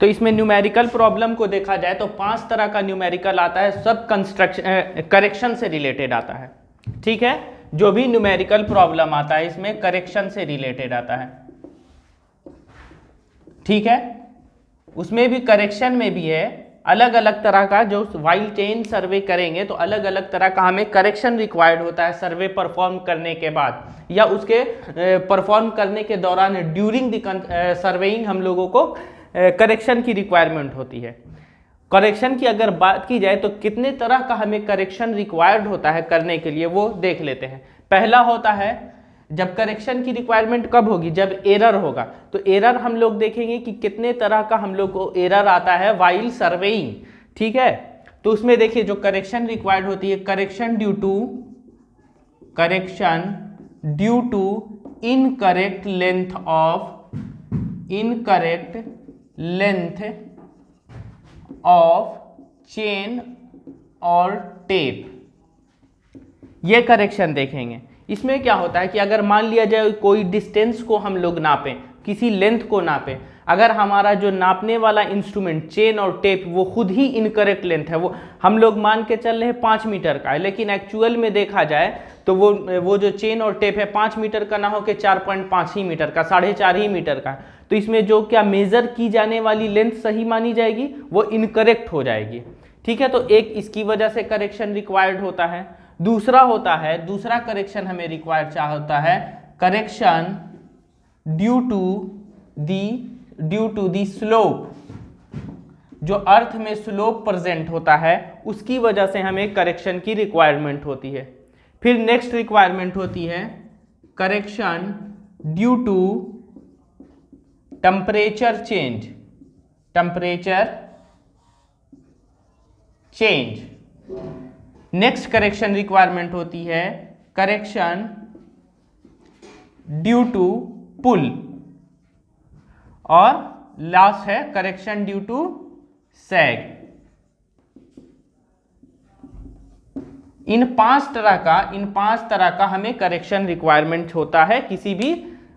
तो इसमें numerical problem को देखा जाए तो 5 तरह का न्यूमेरिकल आता है, सब कंस्ट्रक्शन करेक्शन से रिलेटेड आता है। ठीक है, जो भी न्यूमेरिकल प्रॉब्लम आता है इसमें करेक्शन से रिलेटेड आता है। ठीक है, उसमें भी करेक्शन में भी है अलग अलग तरह का। जो वाइल चेन सर्वे करेंगे तो अलग अलग तरह का हमें करेक्शन रिक्वायर्ड होता है सर्वे परफॉर्म करने के बाद, या उसके परफॉर्म करने के दौरान ड्यूरिंग द सर्वेइंग हम लोगों को करेक्शन की रिक्वायरमेंट होती है। करेक्शन की अगर बात की जाए तो कितने तरह का हमें करेक्शन रिक्वायर्ड होता है करने के लिए, वो देख लेते हैं। पहला होता है जब करेक्शन की रिक्वायरमेंट कब होगी, जब एरर होगा। तो एरर हम लोग देखेंगे कि कितने तरह का हम लोग को एरर आता है वाइल सर्वेइंग। ठीक है, तो उसमें देखिए जो करेक्शन रिक्वायर्ड होती है, correction due to incorrect length of chain और टेप, ये करेक्शन देखेंगे। इसमें क्या होता है कि अगर मान लिया जाए कोई डिस्टेंस को हम लोग नापें, किसी लेंथ को नापें, अगर हमारा जो नापने वाला इंस्ट्रूमेंट चेन और टेप वो खुद ही इनकरेक्ट लेंथ है, वो हम लोग मान के चल रहे हैं 5 मीटर का है, लेकिन एक्चुअल में देखा जाए तो वो जो चेन और टेप है 5 मीटर का ना हो के 4.5 ही मीटर का, 4.5 ही मीटर का। तो इसमें जो क्या मेजर की जाने वाली लेंथ सही मानी जाएगी, वो इनकरेक्ट हो जाएगी। ठीक है, तो एक इसकी वजह से करेक्शन रिक्वायर्ड होता है। दूसरा होता है, दूसरा करेक्शन हमें रिक्वायर्ड होता है correction due to the slope, जो अर्थ में स्लोप प्रेजेंट होता है उसकी वजह से हमें करेक्शन की रिक्वायरमेंट होती है। फिर नेक्स्ट रिक्वायरमेंट होती है correction due to temperature change. Next correction requirement होती है करेक्शन ड्यू टू पुल, और लास्ट है करेक्शन ड्यू टू सैग। इन पांच तरह का हमें करेक्शन रिक्वायरमेंट होता है किसी भी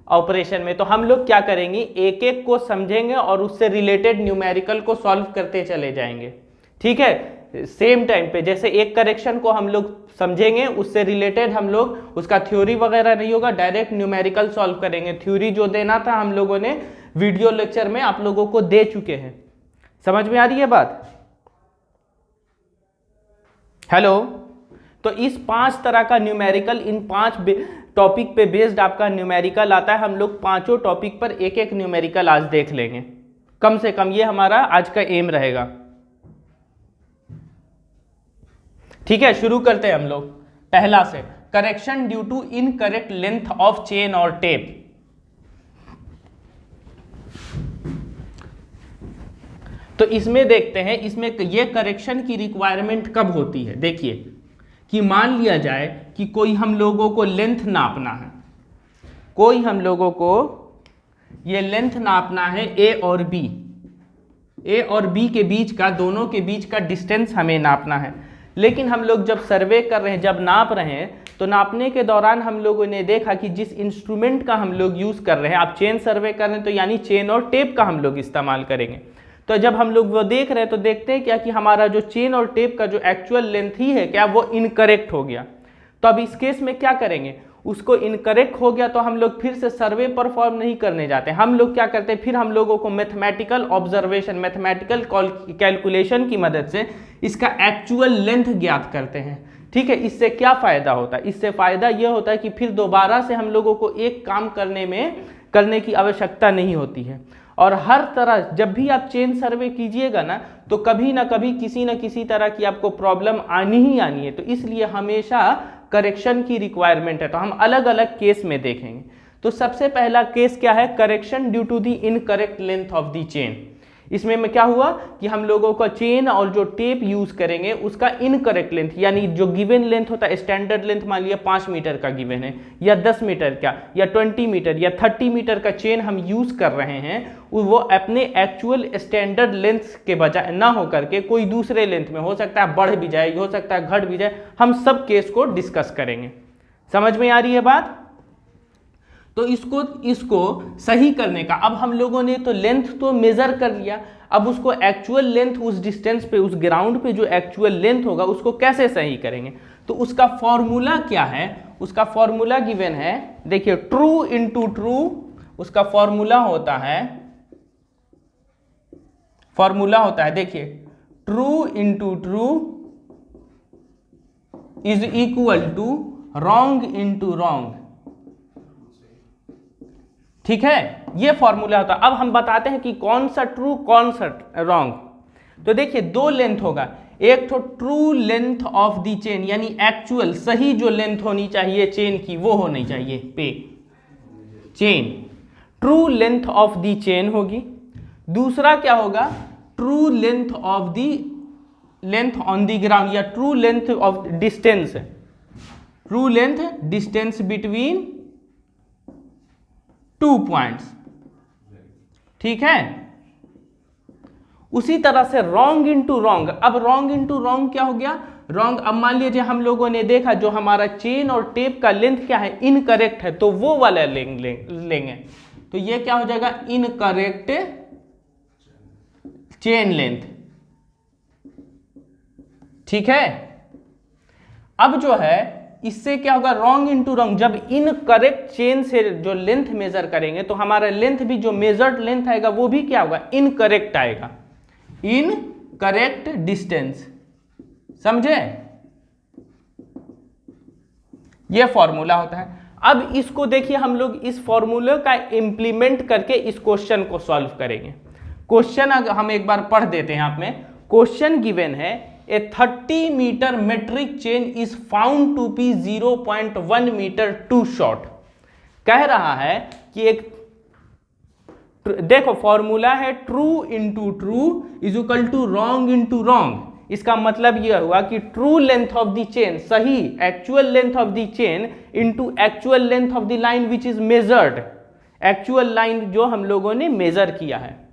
ऑपरेशन में। तो हम लोग क्या करेंगे, एक एक को समझेंगे और उससे रिलेटेड न्यूमेरिकल को सॉल्व करते चले जाएंगे। ठीक है, सेम टाइम पे जैसे एक करेक्शन को हम लोग समझेंगे, उससे रिलेटेड हम लोग उसका थ्योरी वगैरह नहीं होगा, डायरेक्ट न्यूमेरिकल सॉल्व करेंगे। थ्योरी जो देना था हम लोगों ने वीडियो लेक्चर में आप लोगों को दे चुके हैं। समझ में आ रही है बात? हेलो, तो इस 5 तरह का न्यूमेरिकल, इन 5 टॉपिक पे बेस्ड आपका न्यूमेरिकल आता है। हम लोग 5 टॉपिक पर एक एक न्यूमेरिकल आज देख लेंगे, कम से कम ये हमारा आज का एम रहेगा। ठीक है, शुरू करते हैं हम लोग पहला से, correction due to incorrect length of chain और टेप। तो इसमें देखते हैं, इसमें ये करेक्शन की रिक्वायरमेंट कब होती है। देखिए कि मान लिया जाए कि कोई हम लोगों को लेंथ नापना है, कोई हम लोगों को ये लेंथ नापना है ए और बी के बीच का, दोनों के बीच का डिस्टेंस हमें नापना है। लेकिन हम लोग जब सर्वे कर रहे हैं, जब नाप रहे हैं, तो नापने के दौरान हम लोगों ने देखा कि जिस इंस्ट्रूमेंट का हम लोग यूज़ कर रहे हैं, आप चेन सर्वे कर रहे हैं तो यानी चेन और टेप का हम लोग इस्तेमाल करेंगे। तो जब हम लोग वो देख रहे हैं तो देखते हैं क्या कि हमारा जो चेन और टेप का जो एक्चुअल लेंथ ही है क्या, वो इनकरेक्ट हो गया। तो अब इस केस में क्या करेंगे, उसको इनकरेक्ट हो गया तो हम लोग फिर से सर्वे परफॉर्म नहीं करने जाते। हम लोग क्या करते हैं, फिर हम लोगों को मैथमेटिकल ऑब्जर्वेशन, मैथमेटिकल कैलकुलेशन की मदद से इसका एक्चुअल लेंथ ज्ञात करते हैं। ठीक है, इससे क्या फ़ायदा होता है, इससे फ़ायदा यह होता है कि फिर दोबारा से हम लोगों को एक काम करने की आवश्यकता नहीं होती है। और हर तरह जब भी आप चेन सर्वे कीजिएगा ना, तो कभी ना कभी किसी न किसी तरह की आपको प्रॉब्लम आनी ही आनी है। तो इसलिए हमेशा करेक्शन की रिक्वायरमेंट है। तो हम अलग अलग केस में देखेंगे। तो सबसे पहला केस क्या है, correction due to the incorrect length of the chain. इसमें में क्या हुआ कि हम लोगों का चेन और जो टेप यूज करेंगे उसका इनकरेक्ट लेंथ, यानी जो गिवन लेंथ होता है, स्टैंडर्ड लेंथ मान लिया 5 मीटर का गिवन है, या 10 मीटर का, या 20 मीटर या 30 मीटर का चेन हम यूज कर रहे हैं, वो अपने एक्चुअल स्टैंडर्ड लेंथ के बजाय ना हो करके कोई दूसरे लेंथ में, हो सकता है बढ़ भी जाए, हो सकता है घट भी जाए। हम सब केस को डिस्कस करेंगे। समझ में आ रही है बात? तो इसको इसको सही करने का, अब हम लोगों ने तो लेंथ तो मेजर कर लिया, अब उसको एक्चुअल लेंथ उस डिस्टेंस पे, उस ग्राउंड पे जो एक्चुअल लेंथ होगा उसको कैसे सही करेंगे। तो उसका फॉर्मूला क्या है, उसका फॉर्मूला गिवन है, देखिए ट्रू इंटू ट्रू, उसका फॉर्मूला होता है, देखिए true into true is equal to wrong into wrong. ठीक है, ये फॉर्मूला होता है। अब हम बताते हैं कि कौन सा ट्रू कौन सा रॉन्ग। तो देखिए दो लेंथ होगा, एक तो true length of the chain, यानी एक्चुअल सही जो लेंथ होनी चाहिए चेन की वो होनी चाहिए पे chain, true length of the chain होगी। दूसरा क्या होगा, true length of the length on the ground, या true length of distance, true length distance between two points. ठीक है, उसी तरह से रॉन्ग इंटू रॉन्ग। अब रॉन्ग इंटू रॉन्ग क्या हो गया, रॉन्ग, अब मान लीजिए हम लोगों ने देखा जो हमारा चेन और टेप का लेंथ क्या है, इनकरेक्ट है, तो वो वाला लेंगे। तो ये क्या हो जाएगा, इनकरेक्ट चेन लेंथ। ठीक है, अब जो है इससे क्या होगा, रॉन्ग इंटू रॉन्ग, जब इनकरेक्ट चेन से जो लेंथ मेजर करेंगे तो हमारा लेंथ भी जो मेजर्ड लेंथ आएगा वो भी क्या होगा, इनकरेक्ट आएगा, इनकरेक्ट डिस्टेंस। समझे, ये फॉर्मूला होता है। अब इसको देखिए, हम लोग इस फॉर्मूले का इंप्लीमेंट करके इस क्वेश्चन को सॉल्व करेंगे। क्वेश्चन हम एक बार पढ़ देते हैं आप में। क्वेश्चन गिवन है, a 30 metre metric chain is found to be 0.1 metre too short. कह रहा है कि एक, देखो फॉर्मूला है true into true is equal to wrong into wrong. इसका मतलब यह हुआ कि true length of the chain, सही actual length of the chain into actual length of the line which is measured, actual line जो हम लोगों ने मेजर किया है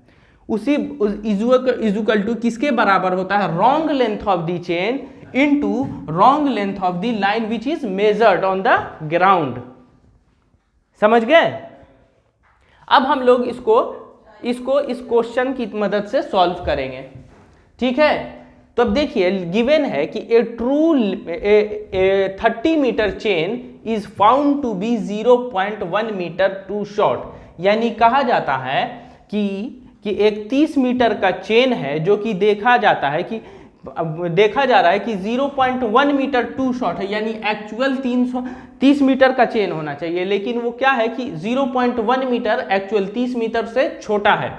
उसी इक्वल टू किसके बराबर होता है, wrong length of the chain into wrong length of the line which is measured on the ground. समझ गए। अब हम लोग इसको इस क्वेश्चन की मदद से सॉल्व करेंगे। ठीक है, तो अब देखिए गिवन है कि a true 30 metre chain is found to be 0.1 metre too short. यानी कहा जाता है कि एक 30 मीटर का चेन है जो कि देखा जा रहा है कि 0.1 मीटर टू शॉर्ट है, यानी एक्चुअल 330 मीटर का चेन होना चाहिए, लेकिन वो क्या है कि 0.1 मीटर एक्चुअल 30 मीटर से छोटा है।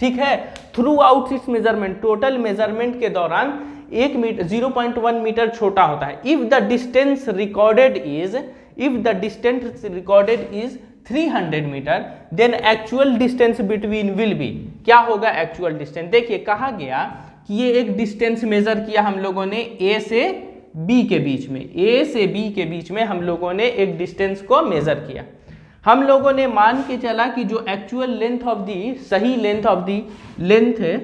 ठीक है, थ्रू आउट इस मेजरमेंट, टोटल मेजरमेंट के दौरान 0.1 मीटर छोटा होता है। If the distance recorded is 300 metre, then actual distance between will be, क्या होगा एक्चुअल डिस्टेंस। देखिए कहा गया कि ये एक डिस्टेंस मेजर किया हम लोगों ने ए से बी के बीच में, ए से बी के बीच में हम लोगों ने एक डिस्टेंस को मेजर किया। हम लोगों ने मान के चला कि जो एक्चुअल लेंथ ऑफ दी, सही लेंथ ऑफ दी लेंथ है,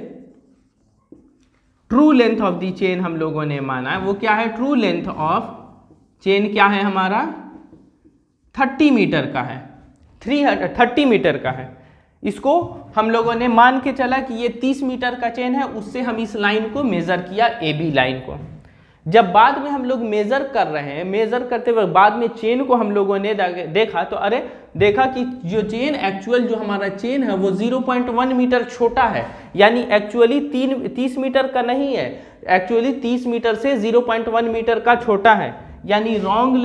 true length of the chain हम लोगों ने माना है, वो क्या है, ट्रू लेंथ ऑफ चेन क्या है हमारा 30 मीटर का है, 30 मीटर का है। इसको हम लोगों ने मान के चला कि ये 30 मीटर का चेन है, उससे हम इस लाइन को मेजर किया, ए बी लाइन को। जब बाद में हम लोग मेजर कर रहे हैं, मेजर करते हुए बाद में चेन को हम लोगों ने देखा तो देखा कि जो चेन एक्चुअल जो हमारा चेन है वो 0.1 मीटर छोटा है, यानी एक्चुअली 30 मीटर का नहीं है, एक्चुअली 30 मीटर से 0.1 मीटर का छोटा है। यानी रॉन्ग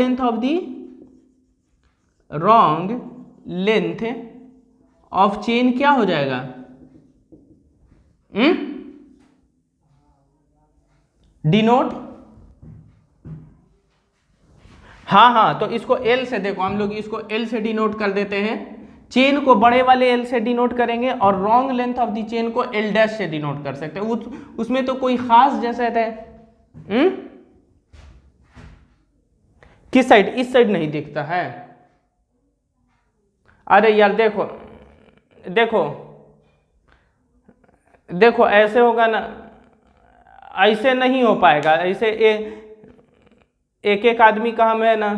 लेंथ ऑफ चेन क्या हो जाएगा, डिनोट, हाँ, तो इसको एल से, देखो हम लोग इसको एल से डिनोट कर देते हैं, चेन को बड़े वाले एल से डिनोट करेंगे और wrong length of the chain को एल डैश से डिनोट कर सकते हैं। उसमें तो कोई खास जैसे है, किस साइड, इस साइड नहीं दिखता है। अरे यार देखो ऐसे होगा ना, ऐसे नहीं हो पाएगा, ऐसे एक आदमी का हम है ना,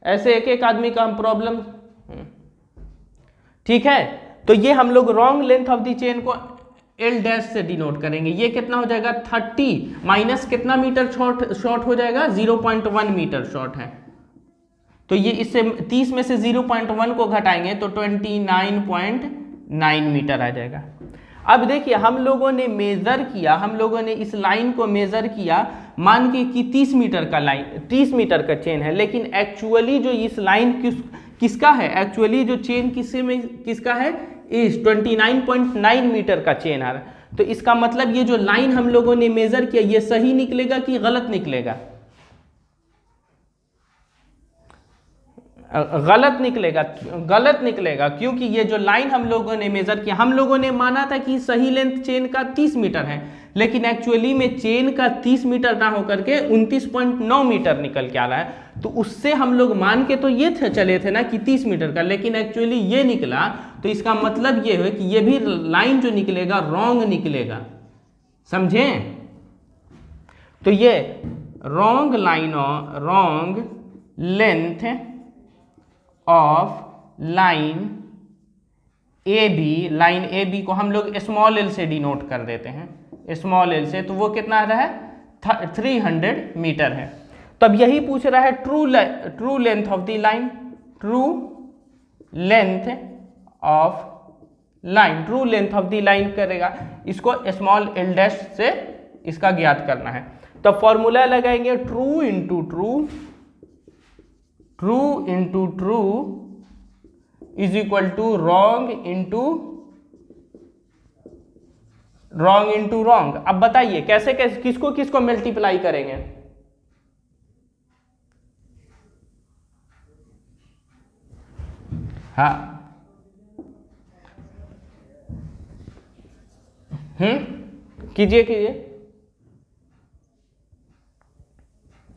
ऐसे एक एक आदमी का हम प्रॉब्लम, ठीक है। तो ये हम लोग wrong length of the chain को एल डैश से डिनोट करेंगे। ये कितना हो जाएगा 30 माइनस कितना मीटर शॉर्ट हो जाएगा 0.1 मीटर शॉर्ट है। तो ये इससे 30 में से 0.1 को घटाएंगे तो 29.9 मीटर आ जाएगा। अब देखिए हम लोगों ने मेजर किया, हम लोगों ने इस लाइन को मेजर किया, मान के कि 30 मीटर का लाइन 30 मीटर का चेन है, लेकिन एक्चुअली जो इस लाइन किसका है, एक्चुअली जो चेन किसका है इस 29.9 मीटर का चेन आ रहा है। तो इसका मतलब ये जो लाइन हम लोगों ने मेजर किया ये सही निकलेगा कि गलत निकलेगा? गलत निकलेगा, गलत निकलेगा, क्योंकि ये जो लाइन हम लोगों ने मेजर किया, हम लोगों ने माना था कि सही लेंथ चेन का 30 मीटर है, लेकिन एक्चुअली में चेन का 30 मीटर ना होकर के 29.9 मीटर निकल के आ रहा है। तो उससे हम लोग मान के तो ये चले थे ना कि 30 मीटर का, लेकिन एक्चुअली ये निकला। तो इसका मतलब ये है कि ये भी लाइन जो निकलेगा रॉन्ग निकलेगा, समझे? तो ये रॉन्ग लाइन और wrong length of line A B, line A B को हम लोग स्मॉल एल से डिनोट कर देते हैं, स्मॉल एल से। तो वो कितना आ रहा है 300 मीटर है। तब यही पूछ रहा है true length of the line, true length of line, true length of the line करेगा, इसको स्मॉल एल डैश से इसका ज्ञात करना है। तो फॉर्मूला लगाएंगे true into true, true into true is equal to wrong into wrong. अब बताइए कैसे कैसे किसको किसको मल्टीप्लाई करेंगे? हाँ कीजिए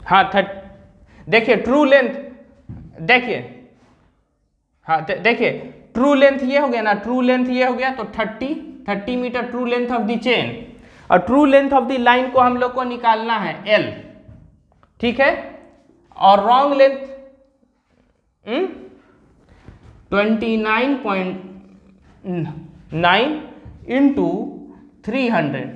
हाँ देखिए ट्रू लेंथ, देखिए हाँ देखिए ट्रू लेंथ ये हो गया ना, ट्रू लेंथ ये हो गया, तो 30 metre true length of the chain, और true length of the line को हम लोग को निकालना है L, ठीक है। और रॉन्ग लेंथ 29.9 इंटू 300,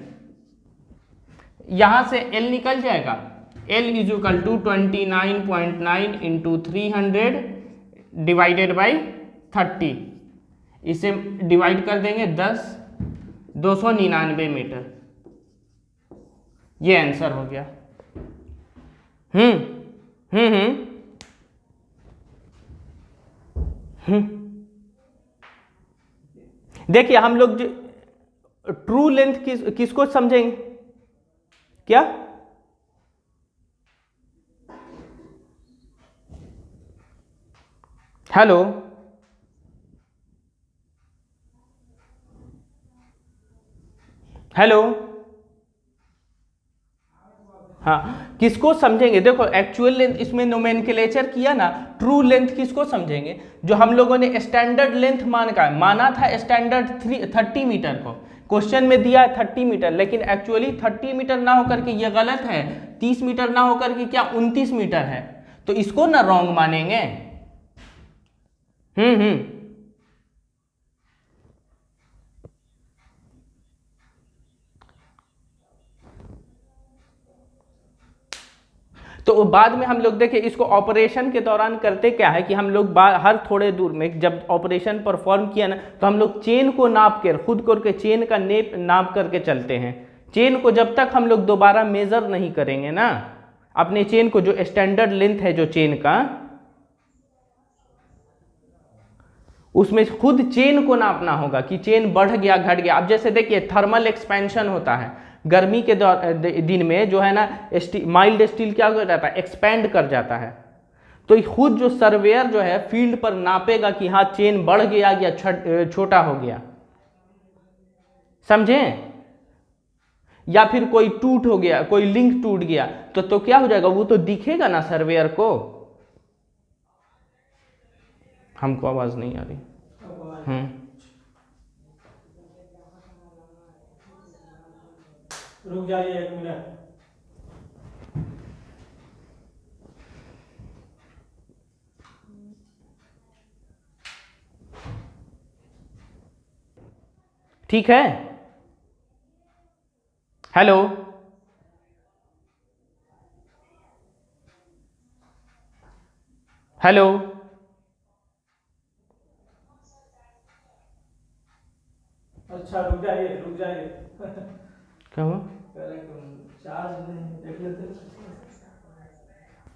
यहां से L निकल जाएगा, L is equal to 29.9 into 300 divided by 30, इसे डिवाइड कर देंगे 10, 299 मीटर, ये आंसर हो गया। देखिए हम लोग ट्रू लेंथ किसको समझेंगे क्या? हेलो, हेलो, हाँ किसको समझेंगे? देखो एक्चुअल लेंथ इसमें नोमेनक्लेचर किया ना, ट्रू लेंथ किसको समझेंगे? जो हम लोगों ने स्टैंडर्ड लेंथ माना था स्टैंडर्ड 30 मीटर को, क्वेश्चन में दिया है 30 मीटर, लेकिन एक्चुअली 30 मीटर ना होकर के ये गलत है, 30 मीटर ना होकर के क्या 29 मीटर है, तो इसको ना रॉन्ग मानेंगे। तो बाद में हम लोग देखें इसको ऑपरेशन के दौरान करते क्या है कि हम लोग हर थोड़े दूर में जब ऑपरेशन परफॉर्म किया ना, तो हम लोग चेन को नाप कर खुद करके चेन का नाप करके चलते हैं। चेन को जब तक हम लोग दोबारा मेजर नहीं करेंगे ना, अपने चेन को जो स्टैंडर्ड लेंथ है जो चेन का, उसमें खुद चेन को नापना होगा कि चेन बढ़ गया घट गया। अब जैसे देखिए थर्मल एक्सपेंशन होता है, गर्मी के दिन में जो है ना माइल्ड स्टील क्या हो जाता है, एक्सपेंड कर जाता है। तो खुद जो सर्वेयर जो है फील्ड पर नापेगा कि हाँ चेन बढ़ गया या छोटा हो गया, समझे? या फिर कोई टूट हो गया, कोई लिंक टूट गया, तो क्या हो जाएगा, वो तो दिखेगा ना सर्वेयर को। हमको आवाज नहीं आ रही। रुक जाइए 1 मिनट। ठीक है। हेलो, हेलो, अच्छा रुक जाइए रुक जाइए। क्या हुआ? चार्ज नहीं देख लेते।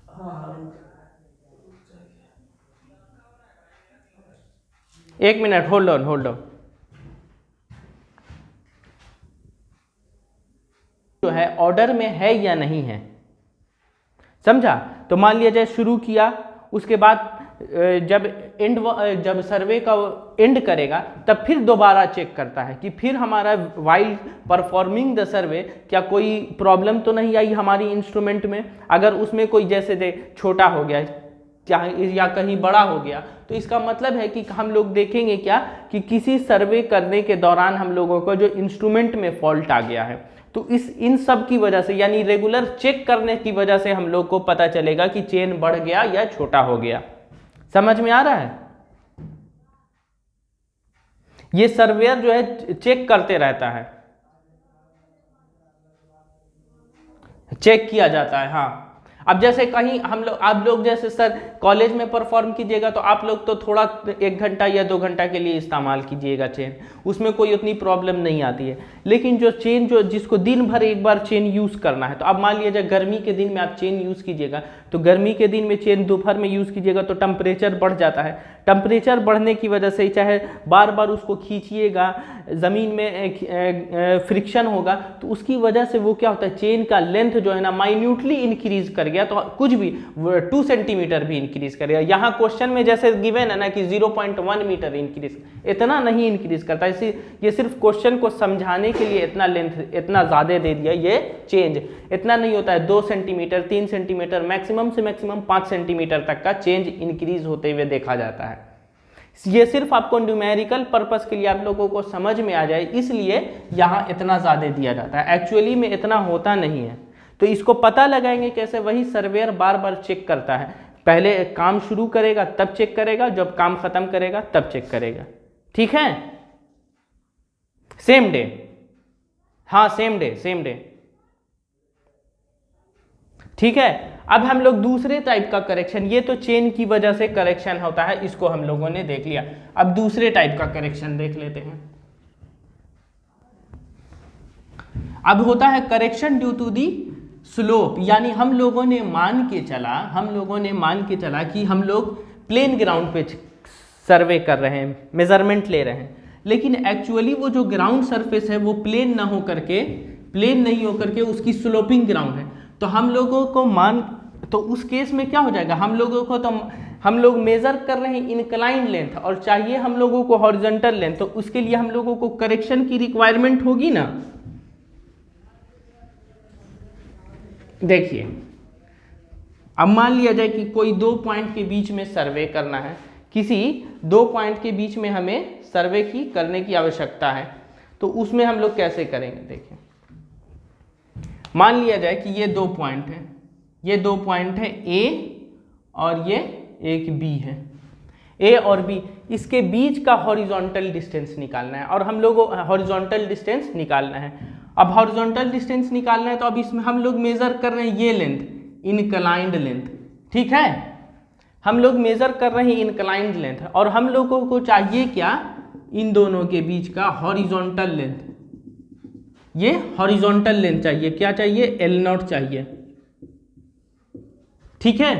हाँ हाँ रुक जाइए। 1 minute, hold on hold on. जो है ऑर्डर में है या नहीं है, समझा? तो मान लिया जाए शुरू किया, उसके बाद जब सर्वे का एंड करेगा तब फिर दोबारा चेक करता है कि फिर हमारा वाइल परफॉर्मिंग द सर्वे क्या कोई प्रॉब्लम तो नहीं आई हमारी इंस्ट्रूमेंट में। अगर उसमें कोई जैसे दे छोटा हो गया या कहीं बड़ा हो गया, तो इसका मतलब है कि हम लोग देखेंगे क्या कि किसी सर्वे करने के दौरान हम लोगों को जो इंस्ट्रूमेंट में फॉल्ट आ गया है। तो इन सब की वजह से, यानी रेगुलर चेक करने की वजह से हम लोग को पता चलेगा कि चेन बढ़ गया या छोटा हो गया। समझ में आ रहा है? ये सर्वेयर जो है चेक करते रहता है, चेक किया जाता है। हाँ, अब जैसे कहीं आप लोग जैसे सर कॉलेज में परफॉर्म कीजिएगा तो आप लोग तो थोड़ा 1 घंटा या 2 घंटा के लिए इस्तेमाल कीजिएगा चेन, उसमें कोई उतनी प्रॉब्लम नहीं आती है। लेकिन जो चेन जिसको दिन भर एक बार चेन यूज़ करना है, तो अब मान लीजिए गर्मी के दिन में आप चेन यूज़ कीजिएगा, तो गर्मी के दिन में चेन दोपहर में यूज़ कीजिएगा तो टेम्परेचर बढ़ जाता है। टेम्परेचर बढ़ने की वजह से चाहे बार बार उसको खींचिएगा, ज़मीन में फ्रिक्शन होगा, तो उसकी वजह से वो क्या होता है, चेन का लेंथ जो है ना माइन्यूटली इंक्रीज कर गया, तो कुछ भी 2 सेंटीमीटर भी इंक्रीज करेगा। यहाँ क्वेश्चन में जैसे गिवन है ना कि 0.1 मीटर इंक्रीज, इतना नहीं इंक्रीज करता। इसी ये सिर्फ क्वेश्चन को समझाने के लिए इतना लेंथ इतना ज़्यादा दे दिया। ये चेंज इतना नहीं होता है, 2 सेंटीमीटर 3 सेंटीमीटर मैक्सिमम से मैक्सिमम 5 सेंटीमीटर तक का चेंज इंक्रीज होते हुए देखा जाता है। ये सिर्फ आपको न्यूमेरिकल पर्पस के लिए आप लोगों को समझ में आ जाए, इसलिए यहाँ इतना ज़्यादा दिया जाता है। एक्चुअली में इतना होता नहीं है। तो इसको पता लगाएंगे कैसे? वही सर्वेयर बार बार चेक करता है, पहले काम शुरू करेगा तब चेक करेगा, जब काम खत्म करेगा तब चेक करेगा। ठीक है, सेम डे, हाँ सेम डे। ठीक है, अब हम लोग दूसरे टाइप का करेक्शन, ये तो चेन की वजह से करेक्शन होता है, इसको हम लोगों ने देख लिया। अब दूसरे टाइप का करेक्शन देख लेते हैं। अब होता है correction due to the slope, यानी हम लोगों ने मान के चला कि हम लोग प्लेन ग्राउंड पे सर्वे कर रहे हैं, मेजरमेंट ले रहे हैं, लेकिन एक्चुअली वो जो ग्राउंड सरफेस है वो प्लेन नहीं होकर के उसकी स्लोपिंग ग्राउंड है। तो हम लोगों को तो उस केस में क्या हो जाएगा, हम लोग मेजर कर रहे हैं इंक्लाइन लेंथ और चाहिए हम लोगों को हॉरिजॉन्टल लेंथ, तो उसके लिए हम लोगों को करेक्शन की रिक्वायरमेंट होगी ना। देखिए, अब मान लिया जाए कि कोई 2 पॉइंट के बीच में सर्वे करना है, किसी 2 पॉइंट के बीच में हमें सर्वे करने की आवश्यकता है, तो उसमें हम लोग कैसे करेंगे? देखिए, मान लिया जाए कि ये 2 पॉइंट है, ये 2 पॉइंट है A और ये एक B है, A और B, इसके बीच का हॉरिजॉन्टल डिस्टेंस निकालना है और हम लोगों को हॉरिजॉन्टल डिस्टेंस निकालना है। अब हॉरिजॉन्टल डिस्टेंस निकालना है तो अब इसमें हम लोग मेजर कर रहे हैं ये लेंथ, इनक्लाइंड लेंथ। ठीक है, हम लोग मेजर कर रहे हैं इंक्लाइंड लेंथ और हम लोगों को चाहिए क्या, इन दोनों के बीच का हॉरिजॉन्टल लेंथ। ये हॉरिजॉन्टल लेंथ चाहिए, क्या चाहिए, L0 चाहिए। ठीक है,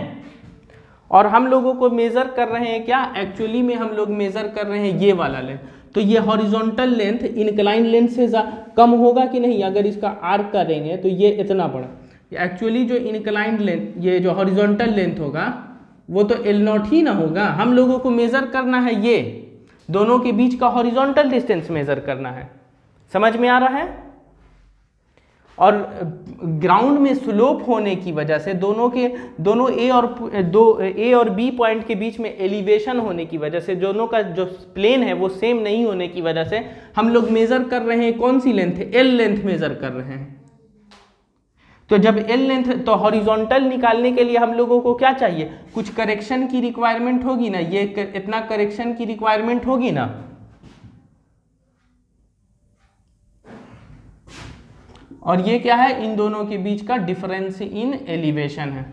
और हम लोगों को मेजर कर रहे हैं क्या, एक्चुअली में हम लोग मेजर कर रहे हैं ये वाला लेंथ। तो ये हॉरिजॉन्टल लेंथ इंक्लाइंड लेंथ से कम होगा कि नहीं? अगर इसका आर्क करेंगे तो ये इतना बड़ा, एक्चुअली जो इंक्लाइंड लेंथ, ये जो हॉरिजॉन्टल लेंथ होगा वो तो L0 ही ना होगा। हम लोगों को मेजर करना है ये दोनों के बीच का हॉरिजॉन्टल डिस्टेंस मेजर करना है। समझ में आ रहा है? और ग्राउंड में स्लोप होने की वजह से दोनों ए और बी पॉइंट के बीच में एलिवेशन होने की वजह से दोनों का जो प्लेन है वो सेम नहीं होने की वजह से हम लोग मेजर कर रहे हैं कौन सी लेंथ है, एल लेंथ मेजर कर रहे हैं। तो जब एल लेंथ, तो हॉरिजॉन्टल निकालने के लिए हम लोगों को क्या चाहिए, कुछ करेक्शन की रिक्वायरमेंट होगी ना, ये इतना करेक्शन की रिक्वायरमेंट होगी ना। और ये क्या है, इन दोनों के बीच का डिफरेंस इन एलिवेशन है।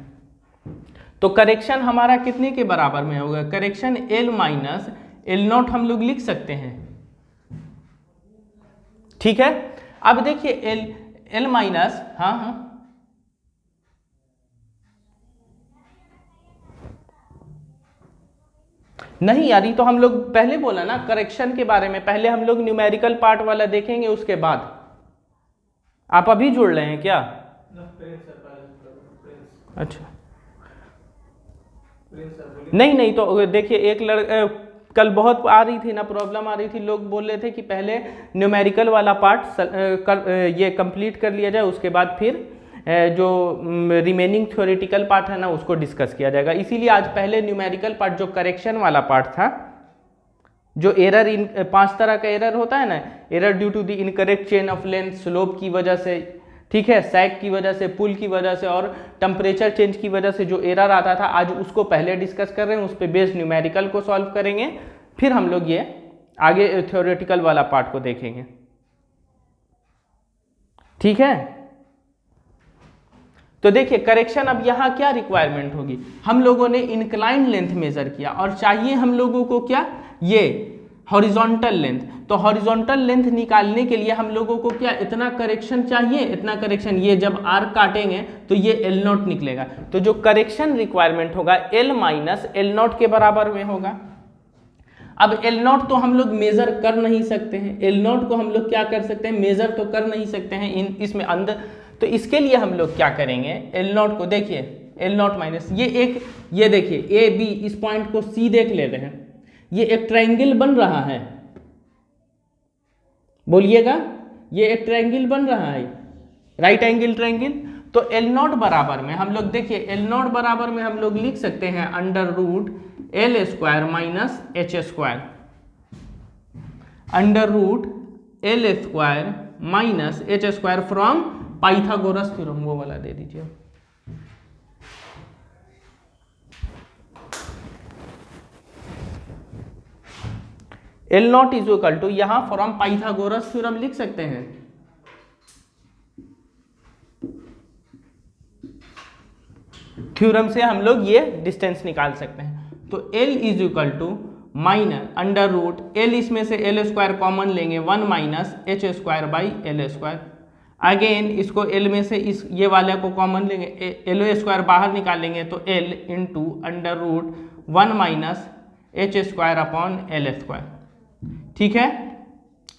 तो करेक्शन हमारा कितने के बराबर में होगा, करेक्शन L माइनस L0 हम लोग लिख सकते हैं। ठीक है, अब देखिए L माइनस, हाँ हाँ नहीं यार, ये तो हम लोग पहले बोला ना करेक्शन के बारे में, पहले हम लोग न्यूमेरिकल पार्ट वाला देखेंगे उसके बाद। आप अभी जुड़ रहे हैं क्या? अच्छा नहीं नहीं, तो देखिए एक कल बहुत आ रही थी ना प्रॉब्लम आ रही थी, लोग बोल रहे थे कि पहले न्यूमेरिकल वाला पार्ट ये कंप्लीट कर लिया जाए, उसके बाद फिर जो रिमेनिंग थ्योरेटिकल पार्ट है ना उसको डिस्कस किया जाएगा। इसीलिए आज पहले न्यूमेरिकल पार्ट जो करेक्शन वाला पार्ट था, जो एरर इन 5 तरह का एरर होता है ना, error due to the incorrect chain of length, slope की वजह से, ठीक है, सैग की वजह से, पुल की वजह से और टेम्परेचर चेंज की वजह से जो एरर आता था, आज उसको पहले डिस्कस कर रहे हैं, उस पर बेस्ड न्यूमेरिकल को सॉल्व करेंगे, फिर हम लोग ये आगे थ्योरेटिकल वाला पार्ट को देखेंगे। ठीक है, तो देखिए करेक्शन, अब यहाँ क्या रिक्वायरमेंट होगी, हम लोगों ने इंक्लाइन लेंथ मेजर किया और चाहिए हम लोगों को क्या, ये हॉरिजॉन्टल लेंथ। तो हॉरिजॉन्टल लेंथ निकालने के लिए हम लोगों को क्या, इतना करेक्शन चाहिए, इतना करेक्शन, ये जब आर्क काटेंगे तो ये L0 निकलेगा। तो जो करेक्शन रिक्वायरमेंट होगा L माइनस L0 के बराबर में होगा। अब L0 तो हम लोग मेजर कर नहीं सकते हैं, L0 को हम लोग क्या कर सकते हैं, मेजर तो कर नहीं सकते हैं इसमें अंदर। तो इसके लिए हम लोग क्या करेंगे, L0 को देखिए, L0 माइनस ये देखिए ए बी, इस पॉइंट को C देख लेते हैं, ये एक ट्रायंगल बन रहा है, बोलिएगा, ये एक ट्रायंगल बन रहा है, राइट एंगल ट्रायंगल। तो L0 बराबर में हम लोग देखिए, L0 बराबर में हम लोग लिख सकते हैं under root L square minus H square, under root L square minus H square from Pythagoras theorem, वो वाला दे दीजिए। L0 इज इक्वल टू, यहां फ्रॉम पाइथागोरस थ्योरम लिख सकते हैं, थ्योरम से हम लोग ये डिस्टेंस निकाल सकते हैं। तो L is equal to minus under root L, इसमें से L स्क्वायर कॉमन लेंगे, 1 minus H square by L square. Again इसको L में से इस ये वाले को कॉमन लेंगे, L स्क्वायर बाहर निकालेंगे तो L into under root 1 minus H square upon L square. ठीक है,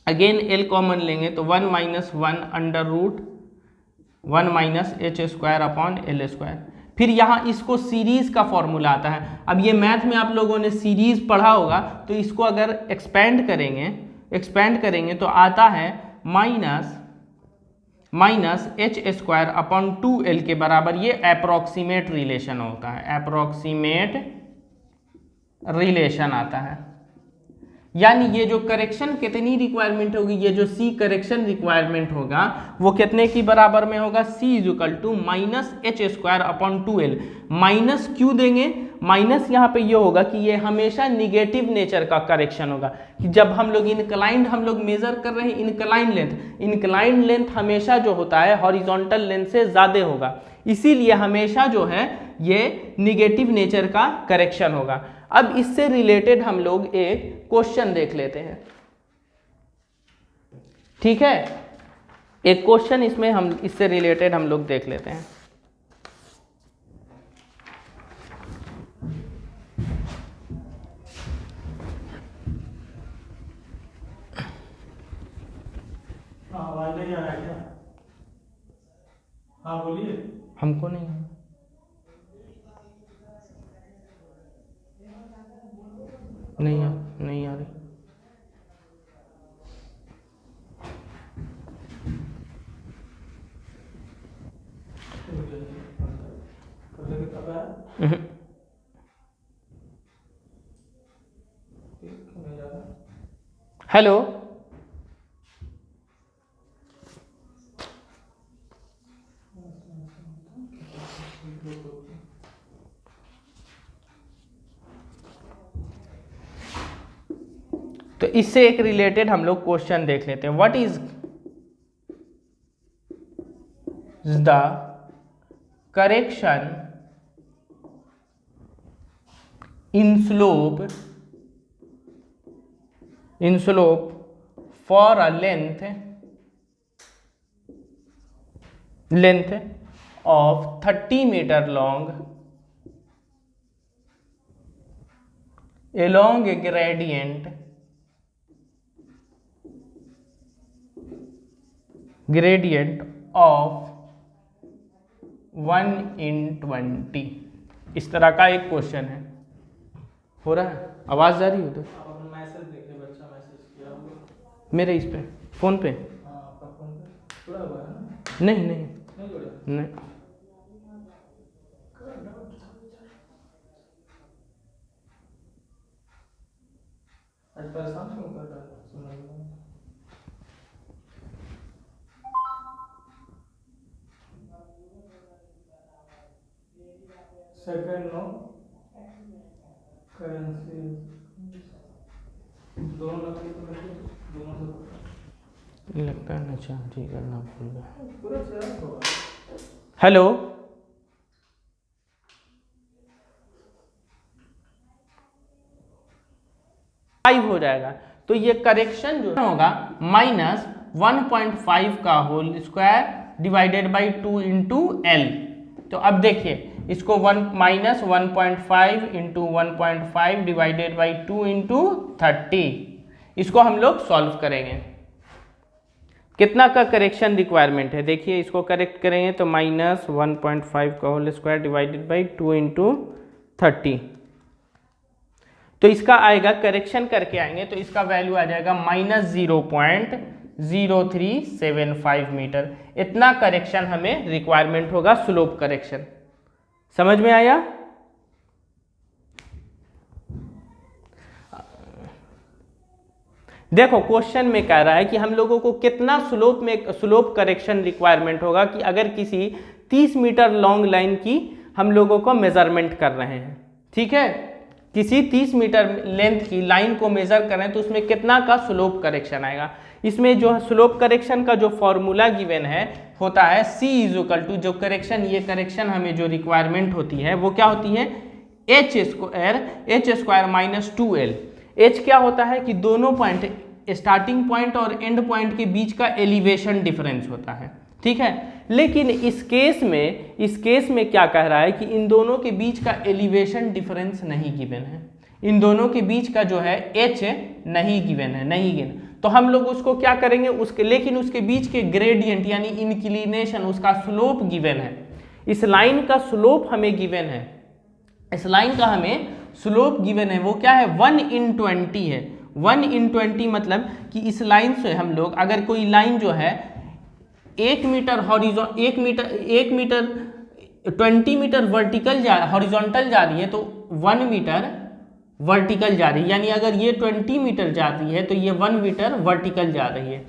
अगेन L कॉमन लेंगे तो 1 minus 1 under root 1 minus H square upon L square. फिर यहाँ इसको सीरीज का फॉर्मूला आता है। अब ये मैथ में आप लोगों ने सीरीज पढ़ा होगा, तो इसको अगर एक्सपेंड करेंगे तो आता है minus H square upon 2L के बराबर। ये अप्रोक्सीमेट रिलेशन होता है, अप्रोक्सीमेट रिलेशन आता है। यानी ये जो करेक्शन कितनी रिक्वायरमेंट होगी, ये जो C करेक्शन रिक्वायरमेंट होगा वो कितने की बराबर में होगा, C is equal to minus H square upon 2L। Minus क्यों देंगे, माइनस यहाँ पे ये होगा कि ये हमेशा निगेटिव नेचर का करेक्शन होगा, कि जब हम लोग इंक्लाइंड हम लोग मेजर कर रहे हैं इंक्लाइंड लेंथ हमेशा जो होता है हॉरिजॉन्टल लेंथ से ज्यादा होगा, इसीलिए हमेशा जो है ये निगेटिव नेचर का करेक्शन होगा। अब इससे रिलेटेड हम लोग एक क्वेश्चन देख लेते हैं। ठीक है, एक क्वेश्चन इसमें हम इससे रिलेटेड हम लोग देख लेते हैं। आवाज नहीं आ रहा है क्या? हाँ बोलिए। हमको नहीं, नहीं आ रही। हेलो, तो इससे एक रिलेटेड हम लोग क्वेश्चन देख लेते हैं। What is the correction in slope for a length of 30 meter long along a gradient of 1/20। इस तरह का एक क्वेश्चन है। हो रहा है, आवाज जा रही हो तो आप अपना मैसेज देखिए, बच्चा मैसेज किया होगा मेरे इस पे फोन पे। हाँ, आपका फोन पे जुड़ा हुआ है ना? नहीं नहीं जुड़ा? नहीं, आज परेशान क्यों कर रहा है? सुना नहीं। सेकंड नो करेंसी दोनों लगे तो दोनों से लगता है ना चार्ज करना भूल गया। पूरा चेहरा होगा। हेलो, फाइव हो जाएगा। तो ये करेक्शन जो होगा -1.5 का whole square divided by 2 into L. तो अब देखिए इसको -1.5 इंटू 1.5 डिवाइडेड बाई 2 इंटू 30, इसको हम लोग सॉल्व करेंगे। कितना का करेक्शन रिक्वायरमेंट है देखिए, इसको करेक्ट करेंगे तो -1.5 का whole square divided by 2 into 30, तो इसका आएगा, करेक्शन करके आएंगे तो इसका वैल्यू आ जाएगा -0.0375 मीटर। इतना करेक्शन हमें रिक्वायरमेंट होगा, स्लोप करेक्शन। समझ में आया? देखो क्वेश्चन में कह रहा है कि हम लोगों को कितना स्लोप करेक्शन रिक्वायरमेंट होगा कि अगर किसी 30 मीटर लॉन्ग लाइन की हम लोगों को मेजरमेंट कर रहे हैं, ठीक है, किसी 30 मीटर लेंथ की लाइन को मेजर करें तो उसमें कितना का स्लोप करेक्शन आएगा। इसमें जो स्लोप करेक्शन का जो फॉर्मूला गिवन है होता है C = जो करेक्शन, ये करेक्शन हमें जो रिक्वायरमेंट होती है वो क्या होती है, h² - 2l। h क्या होता है कि दोनों पॉइंट, स्टार्टिंग पॉइंट और एंड पॉइंट के बीच का एलिवेशन डिफरेंस होता है, ठीक है। लेकिन इस केस में क्या कह रहा है कि इन दोनों के बीच का एलिवेशन डिफरेंस नहीं गिवन है, इन दोनों के बीच का जो है h नहीं गिवन है, तो हम लोग उसको क्या करेंगे, लेकिन उसके बीच के ग्रेडियंट यानी इंक्लिनेशन, उसका स्लोप गिवन है। इस लाइन का स्लोप हमें गिवन है, इस लाइन का हमें स्लोप गिवन है, वो क्या है 1/20 है। 1/20 मतलब कि इस लाइन से हम लोग, अगर कोई लाइन जो है 1 मीटर 20 मीटर वर्टिकल हॉरिजॉन्टल जा रही है तो 1 मीटर वर्टिकल जा रही है, यानी अगर ये 20 मीटर जा रही है तो ये 1 मीटर वर्टिकल जा रही है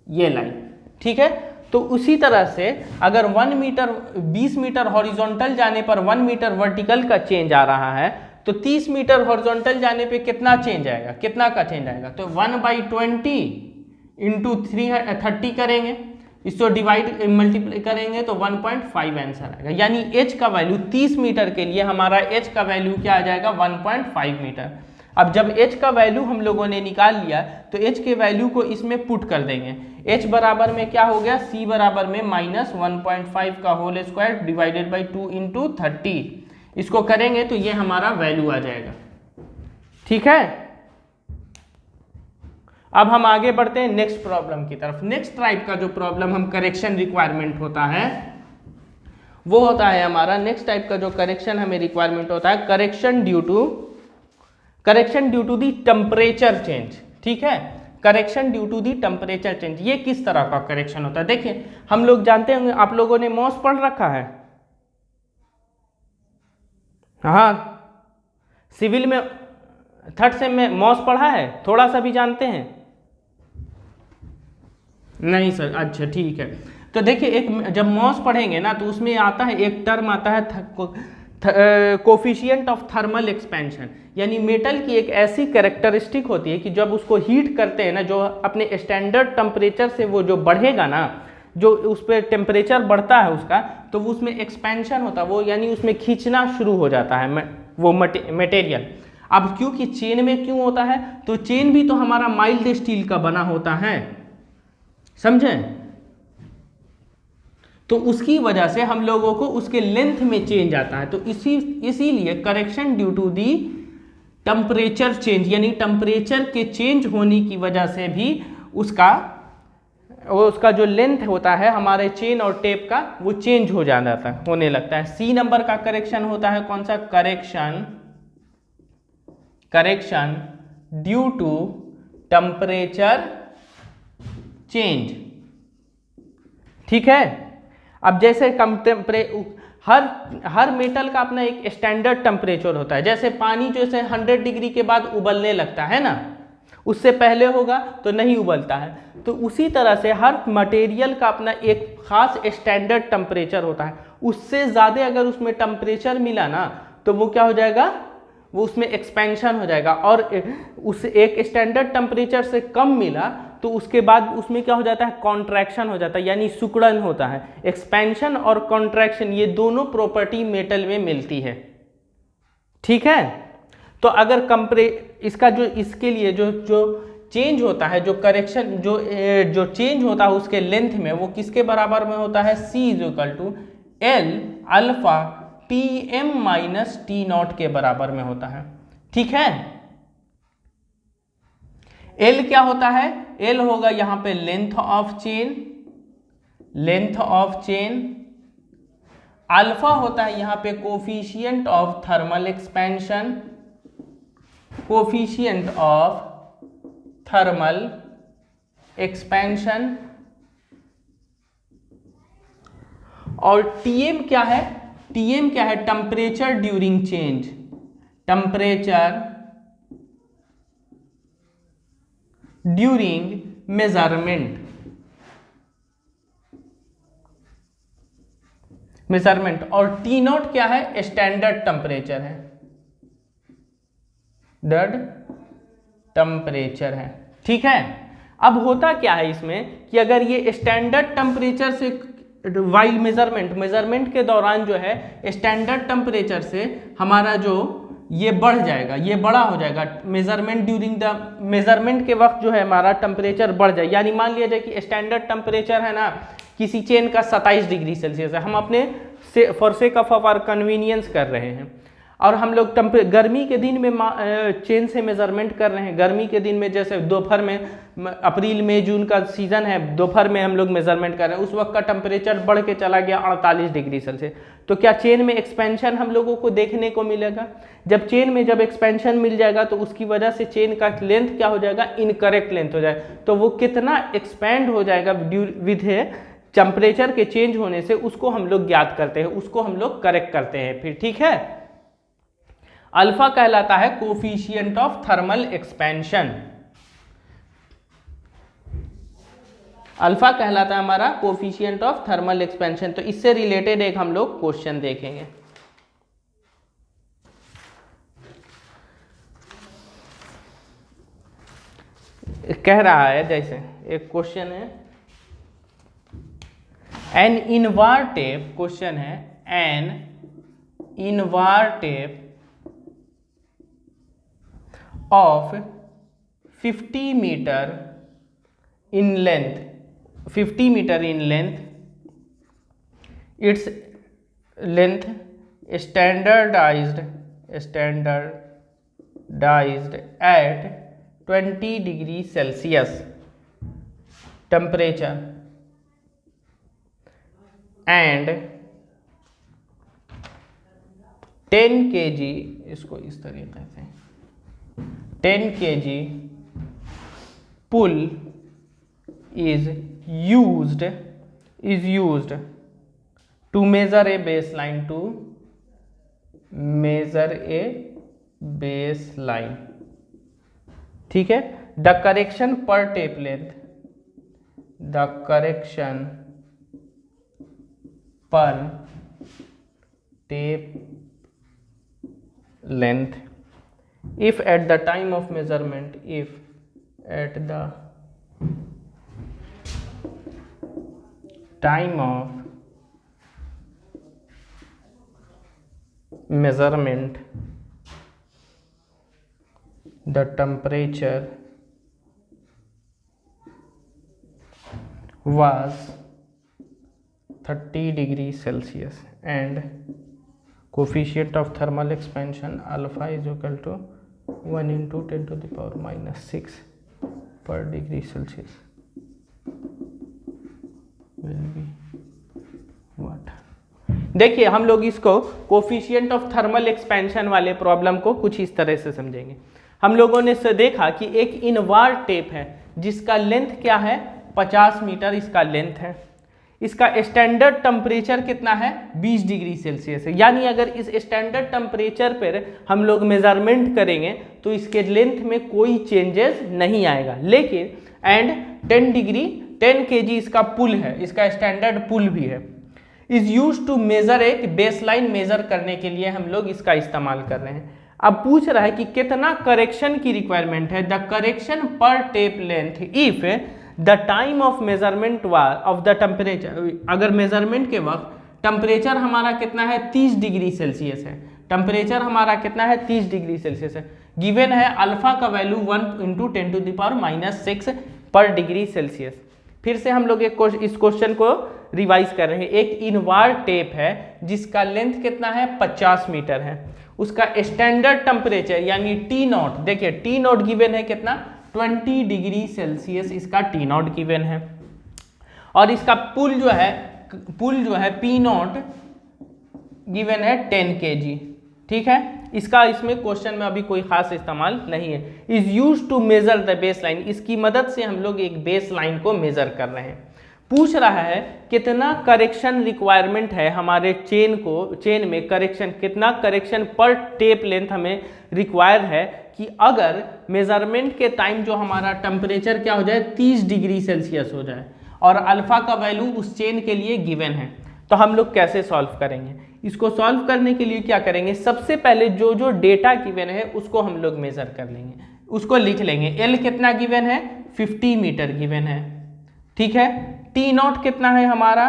ये लाइन, ठीक है। तो उसी तरह से अगर 20 मीटर हॉरिजॉन्टल जाने पर 1 मीटर वर्टिकल का चेंज आ रहा है, तो 30 मीटर हॉरिजॉन्टल जाने पे कितना चेंज आएगा, कितना का चेंज आएगा, तो 1/20 इंटू 30 करेंगे, इसको डिवाइड मल्टीप्लाई करेंगे तो 1.5 आंसर आएगा। यानी h का वैल्यू 30 मीटर के लिए हमारा h का वैल्यू क्या आ जाएगा 1.5 मीटर। अब जब h का वैल्यू हम लोगों ने निकाल लिया तो h के वैल्यू को इसमें पुट कर देंगे। h बराबर में क्या हो गया, c बराबर में -1.5 का whole square divided by 2 into 30, इसको करेंगे तो ये हमारा वैल्यू आ जाएगा, ठीक है। अब हम आगे बढ़ते हैं नेक्स्ट प्रॉब्लम की तरफ। नेक्स्ट टाइप का जो प्रॉब्लम हम करेक्शन रिक्वायरमेंट होता है वो होता है हमारा, नेक्स्ट टाइप का जो करेक्शन हमें रिक्वायरमेंट होता है correction due to the temperature change, ठीक है। Correction due to the temperature change, ये किस तरह का करेक्शन होता है, देखिए हम लोग जानते होंगे, आप लोगों ने मॉस पढ़ रखा है, हाँ सिविल में 3rd सेम में मॉस पढ़ा है, थोड़ा सा भी जानते हैं, नहीं सर, अच्छा ठीक है। तो देखिए एक जब मॉस पढ़ेंगे ना तो उसमें आता है एक टर्म आता है कोफिशिएंट ऑफ थर्मल एक्सपेंशन, यानी मेटल की एक ऐसी कैरेक्टरिस्टिक होती है कि जब उसको हीट करते हैं ना, जो अपने स्टैंडर्ड टेम्परेचर से वो जो बढ़ेगा ना, जो उस पर टेम्परेचर बढ़ता है उसका, तो वो उसमें एक्सपेंशन होता है, वो यानी उसमें खींचना शुरू हो जाता है वो मटेरियल। अब क्योंकि चेन में क्यों होता है, तो चेन भी तो हमारा माइल्ड स्टील का बना होता है, समझें? तो उसकी वजह से हम लोगों को उसके लेंथ में चेंज आता है। तो इसीलिए correction due to the temperature change, यानी टेम्परेचर के चेंज होने की वजह से भी उसका जो लेंथ होता है हमारे चेन और टेप का, वो चेंज हो जाता है, होने लगता है। सी नंबर का करेक्शन होता है कौन सा? Correction due to temperature change. ठीक है। अब जैसे हर मेटल का अपना एक स्टैंडर्ड टेम्परेचर होता है। जैसे पानी जैसे 100 डिग्री के बाद उबलने लगता है ना, उससे पहले होगा तो नहीं उबलता है। तो उसी तरह से हर मटेरियल का अपना एक खास स्टैंडर्ड टेम्परेचर होता है। उससे ज़्यादा अगर उसमें टेम्परेचर मिला ना, तो वो क्या हो जाएगा, वो उसमें एक्सपेंशन हो जाएगा। और उस एक स्टैंडर्ड टेम्परेचर से कम मिला तो उसके बाद उसमें क्या हो जाता है, कॉन्ट्रैक्शन हो जाता है, यानी सिकुड़न होता है। एक्सपेंशन और कॉन्ट्रैक्शन ये दोनों प्रॉपर्टी मेटल में मिलती है। ठीक है। तो अगर इसका जो इसके लिए जो चेंज होता है, जो करेक्शन जो चेंज होता है उसके लेंथ में, वो किसके बराबर में होता है? C = L alpha Tm - T0 के बराबर में होता है। ठीक है। L क्या होता है? L होगा यहाँ पे लेंथ ऑफ चेन। अल्फा होता है यहाँ पे कोफिशिएंट ऑफ थर्मल एक्सपेंशन, और Tm क्या है? Tm क्या है? Temperature during change. Temperature during measurement. और T0 क्या है? स्टैंडर्ड टेम्परेचर है। ठीक है। अब होता क्या है इसमें कि अगर ये स्टैंडर्ड टेम्परेचर से वाइल मेजरमेंट के दौरान जो है स्टैंडर्ड टेम्परेचर से हमारा जो ये बढ़ जाएगा, ये बड़ा हो जाएगा। मेजरमेंट के वक्त जो है हमारा टेम्परेचर बढ़ जाए। यानी मान लिया जाए कि स्टैंडर्ड टेम्परेचर है ना किसी चेन का 27 डिग्री सेल्सियस है, हम अपने for sake of our convenience कर रहे हैं, और हम लोग गर्मी के दिन में चेन से मेजरमेंट कर रहे हैं। गर्मी के दिन में जैसे दोपहर में, अप्रैल मई जून का सीजन है, दोपहर में हम लोग मेजरमेंट कर रहे हैं, उस वक्त का टेम्परेचर बढ़ के चला गया 48 डिग्री सेल्सियस। तो क्या चेन में एक्सपेंशन हम लोगों को देखने को मिलेगा? जब चेन में जब एक्सपेंशन मिल जाएगा तो उसकी वजह से चेन का लेंथ क्या हो जाएगा? इनकरेक्ट लेंथ हो जाएगा। तो वो कितना एक्सपेंड हो जाएगा विद टेम्परेचर के चेंज होने से, उसको हम लोग ज्ञात करते हैं, उसको हम लोग करेक्ट करते हैं फिर। ठीक है। अल्फा कहलाता है coefficient of thermal expansion. Alpha कहलाता है हमारा कोफिशिएंट ऑफ थर्मल एक्सपेंशन। तो इससे रिलेटेड एक हम लोग क्वेश्चन देखेंगे। कह रहा है, जैसे एक क्वेश्चन है, एन इनवार टेप, क्वेश्चन है an invar tape of 50 meter in length, its length standardized at 20 degree Celsius temperature and 10 kg, इसको इस तरीके से 10 kg pull is used to measure a baseline, ठीक है। द करेक्शन पर tape length, the correction पर tape length if at the time of measurement, time of measurement the temperature was 30 degrees Celsius and coefficient of thermal expansion alpha is equal to 1 into 10 to the power minus 6 per degree Celsius will be what? देखिए हम लोग इसको coefficient of thermal expansion वाले problem को कुछ इस तरह से समझेंगे। हम लोगों ने देखा कि एक इनवार टेप है जिसका लेंथ क्या है 50 मीटर इसका लेंथ है, इसका स्टैंडर्ड टेम्परेचर कितना है 20 डिग्री सेल्सियस है, यानी अगर इस स्टैंडर्ड टेम्परेचर पर हम लोग मेजरमेंट करेंगे तो इसके लेंथ में कोई चेंजेस नहीं आएगा। लेकिन एंड 10 kg इसका पुल है, इसका स्टैंडर्ड पुल भी है, इज यूज टू मेजर एक बेसलाइन मेजर करने के लिए हम लोग इसका इस्तेमाल कर रहे हैं। अब पूछ रहा है कि कितना करेक्शन की रिक्वायरमेंट है, द करेक्शन पर tape length if the time of measurement of the temperature, अगर मेजरमेंट के वक्त टेम्परेचर हमारा कितना है 30 डिग्री सेल्सियस है, टेम्परेचर हमारा कितना है 30 डिग्री सेल्सियस है, गिवन है अल्फा का value 1 into 10 to the power minus 6 पर डिग्री सेल्सियस। फिर से हम लोग इस क्वेश्चन को रिवाइज कर रहे हैं। एक इनवार टेप है जिसका लेंथ कितना है 50 मीटर है, उसका स्टैंडर्ड टेम्परेचर यानी टी नॉट, देखिए टी नॉट गिवन है कितना 20 डिग्री सेल्सियस इसका टी नॉट गिवन है, और इसका पुल जो है पी नॉट गिवन है 10 kg। ठीक है, इसका इसमें क्वेश्चन में अभी कोई खास इस्तेमाल नहीं है। Is use to measure the base line, इसकी मदद से हम लोग एक बेस लाइन को मेजर कर रहे हैं। पूछ रहा है कितना करेक्शन रिक्वायरमेंट है हमारे चेन में करेक्शन, कितना करेक्शन पर टेप लेंथ हमें रिक्वायर है कि अगर मेजरमेंट के टाइम जो हमारा टेम्परेचर क्या हो जाए 30 डिग्री सेल्सियस हो जाए और अल्फा का वैल्यू उस चेन के लिए गिवन है। तो हम लोग कैसे सॉल्व करेंगे इसको? सॉल्व करने के लिए क्या करेंगे, सबसे पहले जो डेटा गिवन है उसको हम लोग मेजर कर लेंगे, उसको लिख लेंगे। एल कितना गिवन है 50 मीटर गिवन है, ठीक है। टी नॉट कितना है हमारा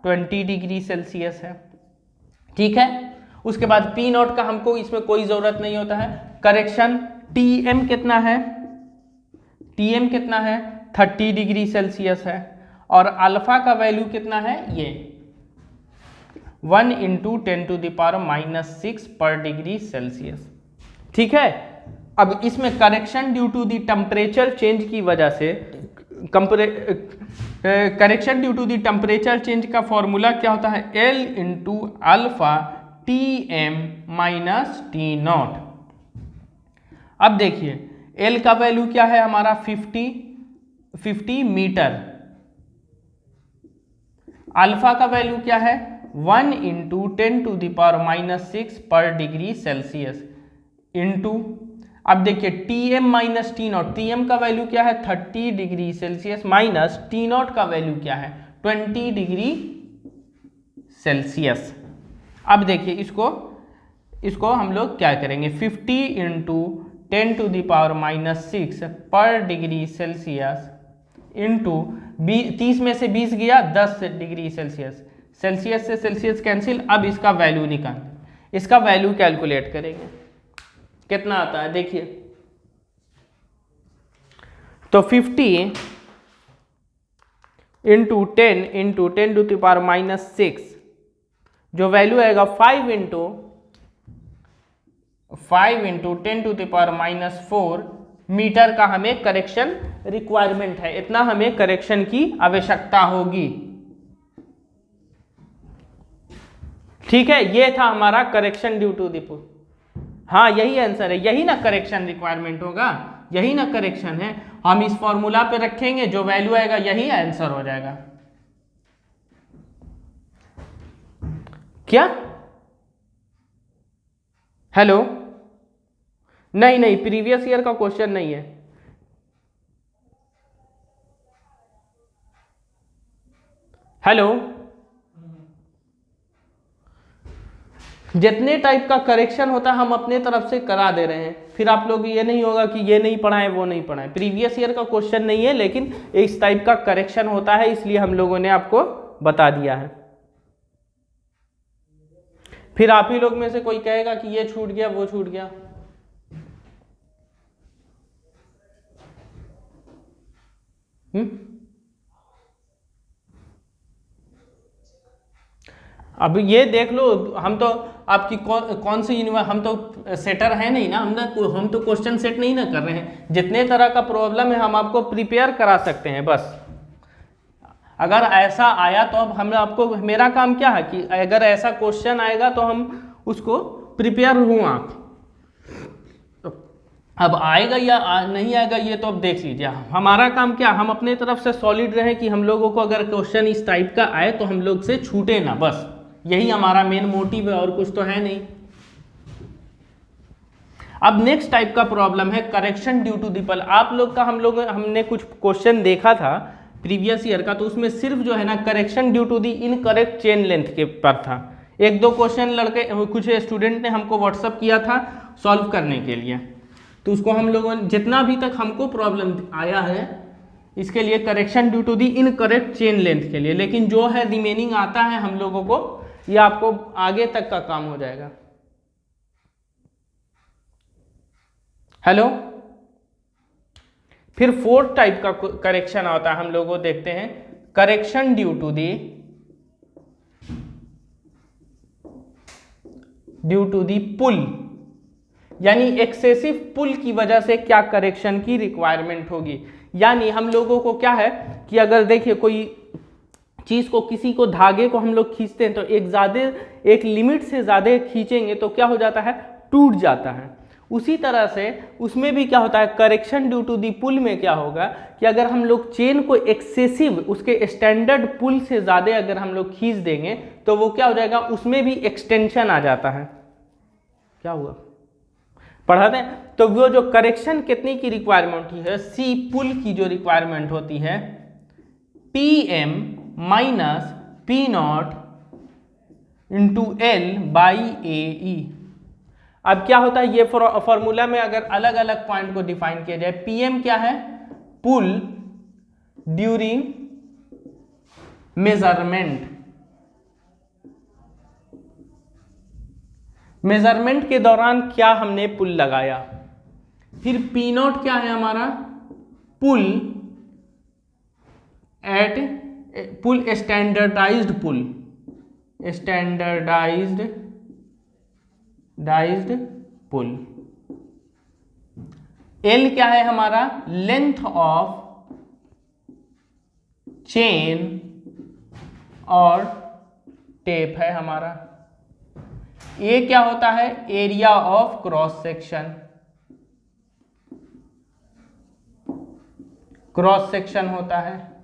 20 डिग्री सेल्सियस है, ठीक है। उसके बाद पी नॉट का हमको इसमें कोई जरूरत नहीं होता है। करेक्शन टी एम कितना है, टी एम कितना है 30 डिग्री सेल्सियस है, और अल्फा का वैल्यू कितना है ये 1 into 10 to the power minus 6 पर डिग्री सेल्सियस, ठीक है। अब इसमें correction due to the temperature change की वजह से correction due to the temperature change का फॉर्मूला क्या होता है, L into alpha T M minus T nought. अब देखिए एल का वैल्यू क्या है हमारा 50 मीटर, अल्फा का वैल्यू क्या है 1 into 10 to the power minus 6 पर डिग्री सेल्सियस इंटू, अब देखिए T M minus T nought, T M का वैल्यू क्या है 30 degree Celsius minus T nought का वैल्यू क्या है 20 डिग्री सेल्सियस। अब देखिए इसको हम लोग क्या करेंगे 50 into 10 to the power minus 6 पर डिग्री सेल्सियस इंटू 30 में से 20 गया 10 डिग्री सेल्सियस, सेल्सियस से सेल्सियस कैंसिल। अब इसका वैल्यू निकाल, इसका वैल्यू कैलकुलेट करेंगे कितना आता है देखिए, तो 50 into 10 to the power minus 6 जो वैल्यू आएगा 5 into 10 to the power minus 4 metre का हमें करेक्शन रिक्वायरमेंट है, इतना हमें करेक्शन की आवश्यकता होगी, ठीक है। ये था हमारा करेक्शन ड्यू टू द पुल। हाँ यही आंसर है, यही ना करेक्शन रिक्वायरमेंट होगा, यही ना करेक्शन है। हम इस फॉर्मूला पे रखेंगे, जो वैल्यू आएगा यही आंसर हो जाएगा। क्या हेलो, नहीं प्रीवियस ईयर का क्वेश्चन नहीं है। हेलो, जितने टाइप का करेक्शन होता है हम अपने तरफ से करा दे रहे हैं, फिर आप लोग ये नहीं होगा कि ये नहीं पढ़ाए वो नहीं पढ़ाए। प्रीवियस ईयर का क्वेश्चन नहीं है, लेकिन इस टाइप का करेक्शन होता है, इसलिए हम लोगों ने आपको बता दिया है। फिर आप ही लोग में से कोई कहेगा कि ये छूट गया वो छूट गया। अब ये देख लो, हम तो आपकी कौन सी यूनिवर्सिटी, हम तो सेटर है नहीं ना, हम तो क्वेश्चन सेट नहीं ना कर रहे हैं। जितने तरह का प्रॉब्लम है हम आपको प्रिपेयर करा सकते हैं बस। अगर ऐसा आया तो अब हम आपको, मेरा काम क्या है कि अगर ऐसा क्वेश्चन आएगा तो हम उसको प्रिपेयर हूँ आप। अब आएगा या नहीं आएगा ये तो अब देख लीजिए। हमारा काम क्या, हम अपने तरफ से सॉलिड रहे कि हम लोगों को अगर क्वेश्चन इस टाइप का आए तो हम लोग से छूटे ना, बस यही हमारा मेन मोटिव है, और कुछ तो है नहीं। अब नेक्स्ट टाइप का प्रॉब्लम है करेक्शन ड्यू टू दीपल। आप लोग का हमने कुछ क्वेश्चन देखा था प्रीवियस ईयर का, तो उसमें सिर्फ जो है ना correction due to the incorrect chain length के पर था। एक दो क्वेश्चन लड़के कुछ स्टूडेंट ने हमको व्हाट्सअप किया था सॉल्व करने के लिए, तो उसको हम लोगों ने जितना भी तक हमको प्रॉब्लम आया है इसके लिए correction due to the incorrect chain length के लिए, लेकिन जो है रिमेनिंग आता है हम लोगों को, ये आपको आगे तक का काम हो जाएगा। हेलो, फिर फोर्थ टाइप का करेक्शन आता है हम लोगों को, देखते हैं करेक्शन ड्यू टू दी पुल, यानी एक्सेसिव पुल की वजह से क्या करेक्शन की रिक्वायरमेंट होगी। यानी हम लोगों को क्या है कि अगर देखिए कोई चीज को, किसी को धागे को हम लोग खींचते हैं तो एक लिमिट से ज्यादा खींचेंगे तो क्या हो जाता है, टूट जाता है। उसी तरह से उसमें भी क्या होता है, correction due to the pull में क्या होगा कि अगर हम लोग चेन को एक्सेसिव, उसके स्टैंडर्ड पुल से ज़्यादा अगर हम लोग खींच देंगे तो वो क्या हो जाएगा, उसमें भी एक्सटेंशन आ जाता है। क्या हुआ, पढ़ा दें। तो वो जो करेक्शन कितनी की रिक्वायरमेंट होती है, सी पुल की जो रिक्वायरमेंट होती है PM minus P0 into L by AE। अब क्या होता है, ये फॉर्मूला में अगर अलग अलग पॉइंट को डिफाइन किया जाए, PM क्या है, पुल ड्यूरिंग मेजरमेंट, मेजरमेंट के दौरान क्या हमने पुल लगाया। फिर P0 क्या है हमारा, पुल एट पुल स्टैंडर्डाइज्ड पुल, स्टैंडर्डाइज्ड पुल। L क्या है हमारा, लेंथ ऑफ चेन और टेप है हमारा। A क्या होता है, एरिया ऑफ क्रॉस सेक्शन, होता है।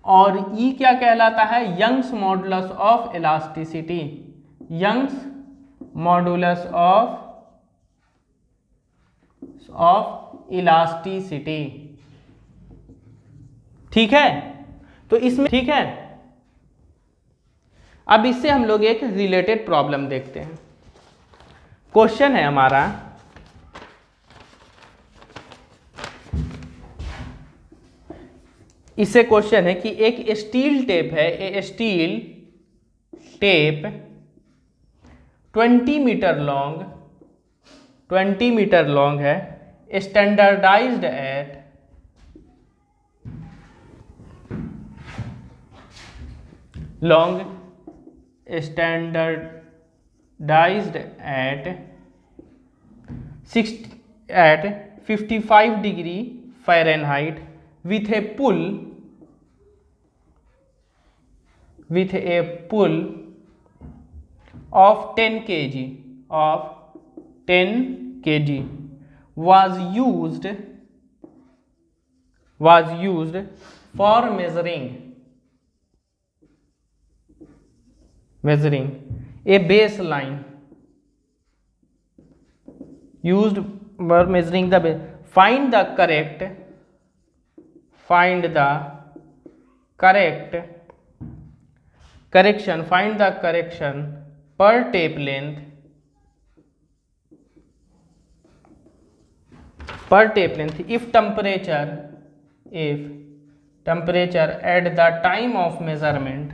और E क्या कहलाता है, Young's modulus of elasticity, Young's modulus of elasticity. ठीक है, तो इसमें ठीक है। अब इससे हम लोग एक रिलेटेड प्रॉब्लम देखते हैं। क्वेश्चन है हमारा, इससे क्वेश्चन है कि एक स्टील टेप है, a steel tape 20 metre long है, standardised at at 55 degree Fahrenheit with a pull of 10 kg was used for measuring a baseline, used for measuring the base. Find the correct correction per tape length if temperature at the time of measurement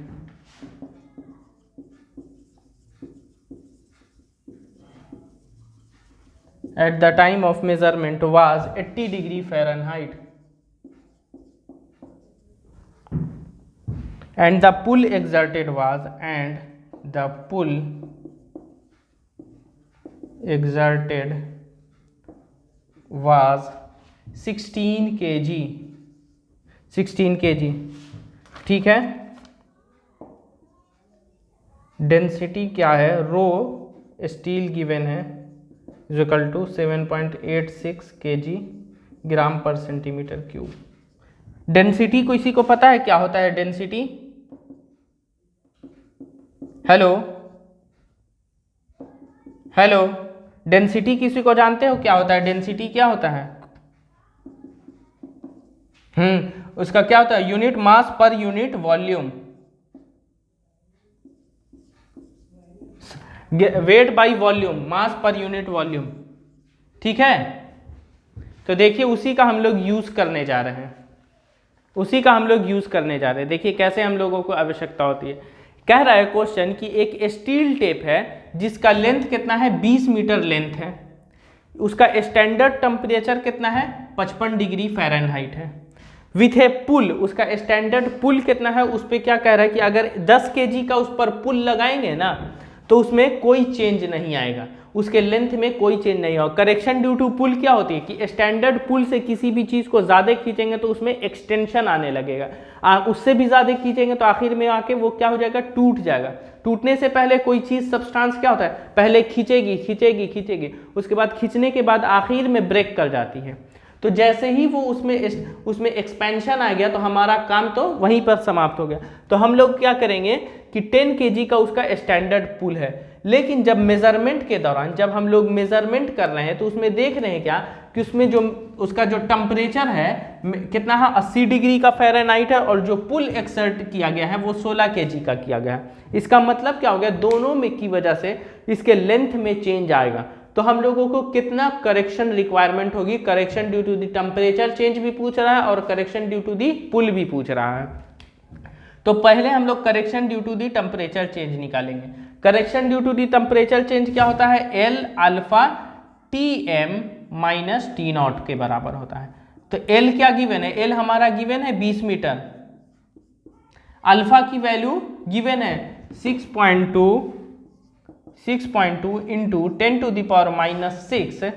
at the time of measurement was 80 degree Fahrenheit and the pull exerted was 16 kg 16 kg। ठीक है, density क्या है, रो steel given है is equal to 7.86 kg ग्राम पर centimetre cube. Density किसी को पता है क्या होता है डेंसिटी? हेलो हेलो, डेंसिटी किसी को जानते हो क्या होता है? डेंसिटी क्या होता है? उसका क्या होता है? Unit mass per unit volume, weight by volume, mass per unit volume. ठीक है, तो देखिए उसी का हम लोग यूज करने जा रहे हैं, उसी का हम लोग यूज करने जा रहे हैं। देखिए कैसे हम लोगों को आवश्यकता होती है। कह रहा है क्वेश्चन कि एक स्टील टेप है जिसका लेंथ कितना है, 20 मीटर लेंथ है, उसका स्टैंडर्ड टेम्परेचर कितना है, 55 डिग्री फ़ारेनहाइट है, विथ ए पुल, उसका स्टैंडर्ड पुल कितना है, उस पर क्या कह रहा है कि अगर 10 kg का उस पर पुल लगाएंगे ना तो उसमें कोई चेंज नहीं आएगा, उसके लेंथ में कोई चेंज नहीं होगा। करेक्शन ड्यू टू पुल क्या होती है कि स्टैंडर्ड पुल से किसी भी चीज़ को ज़्यादा खींचेंगे तो उसमें एक्सटेंशन आने लगेगा, उससे भी ज़्यादा खींचेंगे तो आखिर में आके वो क्या हो जाएगा, टूट जाएगा। टूटने से पहले कोई चीज़ सब्सटेंस क्या होता है, पहले खींचेगी खींचेगी खींचेगी, उसके बाद खींचने के बाद आखिर में ब्रेक कर जाती है। तो जैसे ही वो उसमें एक्सपेंशन आ गया तो हमारा काम तो वहीं पर समाप्त हो गया। तो हम लोग क्या करेंगे कि 10 kg का उसका स्टैंडर्ड पुल है, लेकिन जब मेजरमेंट के दौरान जब हम लोग मेजरमेंट कर रहे हैं तो उसमें देख रहे हैं क्या कि उसमें जो उसका जो टेम्परेचर है कितना है, 80 डिग्री का फ़ारेनहाइट है, और जो पुल एक्सर्ट किया गया है वो 16 kg का किया गया है। इसका मतलब क्या हो गया, दोनों में की वजह से इसके लेंथ में चेंज आएगा। तो हम लोगों को कितना करेक्शन रिक्वायरमेंट होगी, correction due to the temperature change भी पूछ रहा है और correction due to the pull भी पूछ रहा है। तो पहले हम लोग correction due to the temperature change निकालेंगे। Correction due to the temperature change क्या होता है, L alpha Tm minus T naught के बराबर होता है। तो L क्या गिवन है, L हमारा गिवन है 20 मीटर, अल्फा की वैल्यू गिवन है 6.2 into 10 to the power minus 6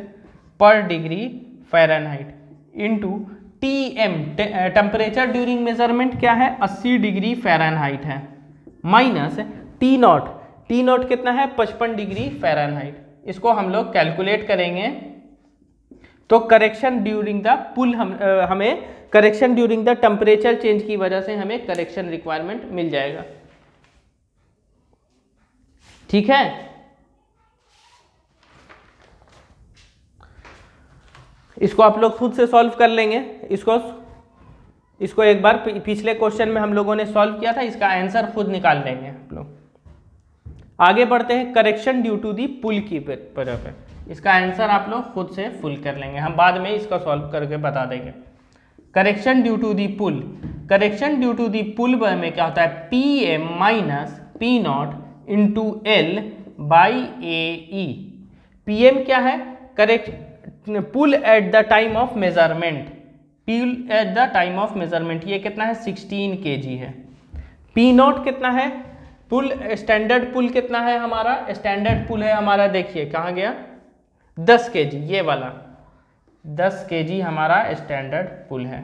पर degree Fahrenheit into Tm, temperature during measurement क्या है, 80 डिग्री फ़ारेनहाइट है, माइनस टी नॉट कितना है, 55 डिग्री फ़ारेनहाइट। इसको हम लोग कैलकुलेट करेंगे तो करेक्शन ड्यूरिंग द पुल हमें correction during the temperature change की वजह से हमें करेक्शन रिक्वायरमेंट मिल जाएगा। ठीक है, इसको आप लोग खुद से सॉल्व कर लेंगे। इसको एक बार पिछले क्वेश्चन में हम लोगों ने सॉल्व किया था, इसका आंसर खुद निकाल लेंगे आप लोग। आगे बढ़ते हैं, करेक्शन ड्यू टू दी पुल की पर इसका आंसर आप लोग खुद से फुल कर लेंगे, हम बाद में इसका सॉल्व करके बता देंगे। Correction due to the pull, correction due to the pull में क्या होता है, Pm minus P naught into L by A. Pm क्या है, correct pull at the time of measurement, pull at the time of measurement ये कितना है, 16 kg है। पी नॉट कितना है, पुल स्टैंडर्ड पुल कितना है हमारा, स्टैंडर्ड पुल है हमारा, देखिए कहाँ गया, 10 kg, ये वाला 10 kg हमारा स्टैंडर्ड पुल है।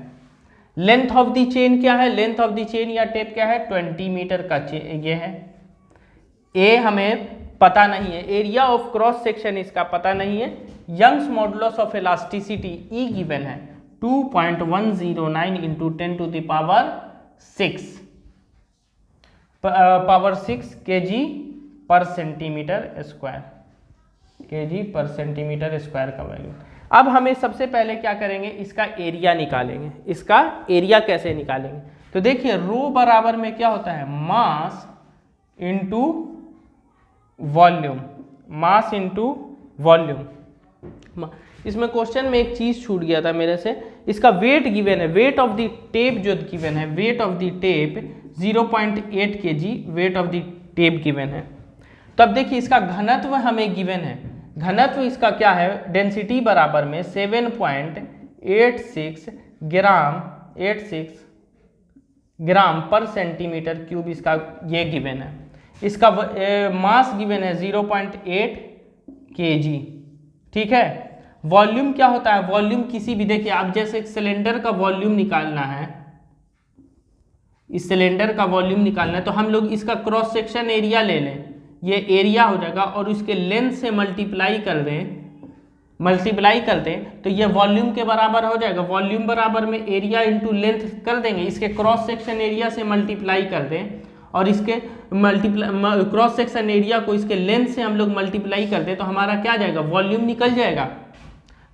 लेंथ ऑफ द चेन क्या है, लेंथ ऑफ द चेन या टेप क्या है, 20 मीटर का ये है। ए हमें पता नहीं है, एरिया ऑफ क्रॉस सेक्शन इसका पता नहीं है। Young's modulus of elasticity E given है 2.109 into 10 to the power 6 kg पर सेंटीमीटर स्क्वायर, kg पर सेंटीमीटर स्क्वायर का वैल्यू। अब हमें सबसे पहले क्या करेंगे, इसका एरिया निकालेंगे। इसका एरिया कैसे निकालेंगे, तो देखिए रो बराबर में क्या होता है, mass into volume, mass into volume. इसमें क्वेश्चन में एक चीज छूट गया था मेरे से, इसका वेट गिवन है, वेट ऑफ द टेप जो गिवन है, weight of the tape 0.8 kg weight of the tape given है। तो अब देखिए इसका घनत्व हमें गिवन है, घनत्व इसका क्या है, डेंसिटी बराबर में 7.86 ग्राम पर सेंटीमीटर क्यूब इसका ये गिवन है। इसका मास गिवन है 0.8 kg। ठीक है, वॉल्यूम क्या होता है, वॉल्यूम किसी भी, देखिए आप जैसे एक सिलेंडर का वॉल्यूम निकालना है, इस सिलेंडर का वॉल्यूम निकालना है तो हम लोग इसका क्रॉस सेक्शन एरिया ले लें, ये एरिया हो जाएगा और उसके लेंथ से मल्टीप्लाई कर दें तो ये वॉल्यूम के बराबर हो जाएगा। वॉल्यूम बराबर में एरिया इंटू लेंथ कर देंगे, इसके क्रॉस सेक्शन एरिया से मल्टीप्लाई कर दें और इसके क्रॉस सेक्शन एरिया को इसके लेंथ से हम लोग मल्टीप्लाई कर दें तो हमारा क्या जाएगा, वॉल्यूम निकल जाएगा।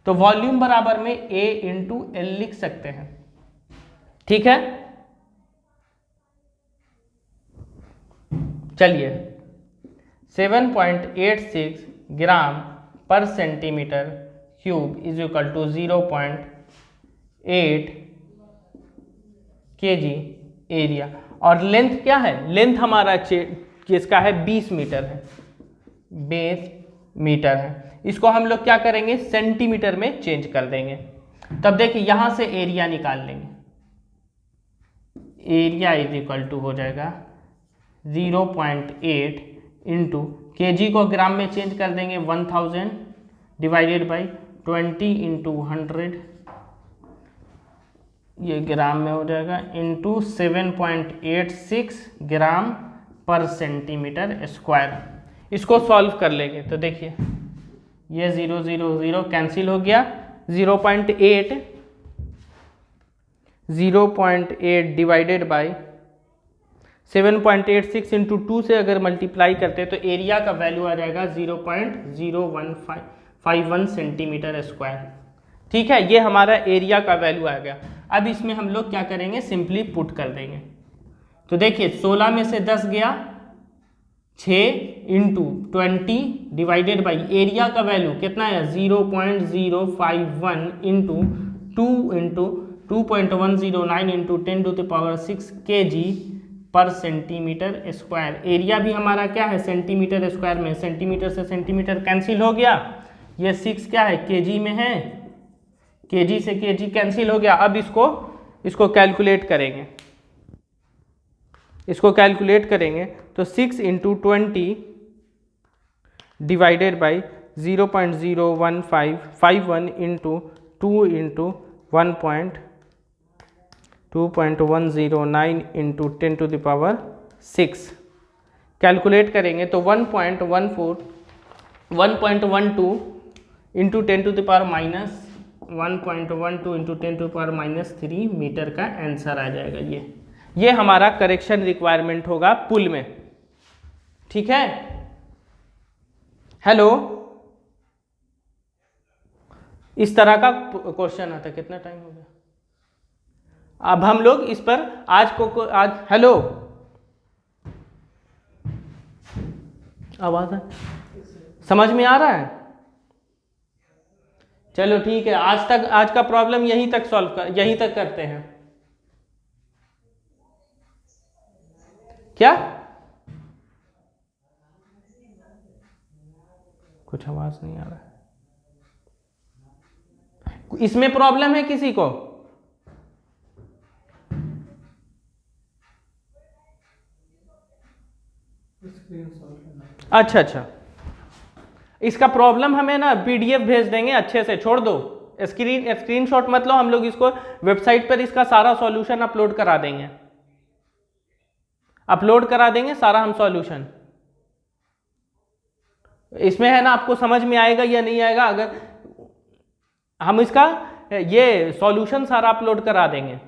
तो वॉल्यूम बराबर में A इंटू एल लिख सकते हैं। ठीक है, चलिए 7.86 ग्राम पर centimetre cube is equal to 0.8 kg area. और लेंथ क्या है, लेंथ हमारा इसका है 20 मीटर है, 20 मीटर है। इसको हम लोग क्या करेंगे, सेंटीमीटर में चेंज कर देंगे। तब देखिए यहां से एरिया निकाल लेंगे, एरिया इज इक्वल टू हो जाएगा 0.8 इंटू kg को ग्राम में चेंज कर देंगे 1000 डिवाइडेड बाई 20 इंटू 100, ये ग्राम में हो जाएगा, इंटू 7.86 ग्राम पर सेंटीमीटर स्क्वायर। इसको सॉल्व कर लेंगे तो देखिए ये 0 0 0 कैंसिल हो गया, 0.8 डिवाइडेड बाई 7.86 इंटू 2 से अगर मल्टीप्लाई करते हैं तो एरिया का वैल्यू आ जाएगा 0.0151 सेंटीमीटर स्क्वायर। ठीक है, ये हमारा एरिया का वैल्यू आ गया। अब इसमें हम लोग क्या करेंगे, सिंपली पुट कर देंगे। तो देखिए 16 में से 10 गया, 6 इंटू 20 डिवाइडेड बाई एरिया का वैल्यू कितना है 0.051 into 2 into 2.109 into 10 to the power 6 kg पर सेंटीमीटर स्क्वायर। एरिया भी हमारा क्या है, सेंटीमीटर स्क्वायर में, सेंटीमीटर से सेंटीमीटर कैंसिल हो गया, ये 6 क्या है केजी में है, केजी से केजी कैंसिल हो गया। अब इसको कैलकुलेट करेंगे, तो 6 into 20 divided by 0.01551 into 2 into 2.109 into 10 to the power 6 calculate करेंगे तो 1.12 into 10 to the power minus 1.12 into 10 to the power minus 3 metre का आंसर आ जाएगा। ये हमारा करेक्शन रिक्वायरमेंट होगा पुल में। ठीक है, हेलो, इस तरह का क्वेश्चन आता है। कितना टाइम हो गया, अब हम लोग इस पर आज हेलो, आवाज है, समझ में आ रहा है? चलो ठीक है, आज का प्रॉब्लम यहीं तक करते हैं। क्या कुछ आवाज नहीं आ रहा है, इसमें प्रॉब्लम है किसी को? अच्छा, इसका प्रॉब्लम हमें ना पीडीएफ भेज देंगे, अच्छे से छोड़ दो, स्क्रीनशॉट मत लो, हम लोग इसको वेबसाइट पर इसका सारा सॉल्यूशन अपलोड करा देंगे सारा हम सॉल्यूशन। इसमें है ना, आपको समझ में आएगा या नहीं आएगा, अगर हम इसका ये सॉल्यूशन सारा अपलोड करा देंगे।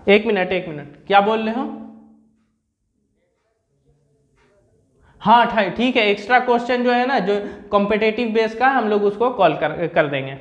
एक मिनट, क्या बोल रहे हो? हाँ ठीक है, एक्स्ट्रा क्वेश्चन जो है ना, जो कॉम्पिटिटिव बेस का, हम लोग उसको कॉल कर देंगे।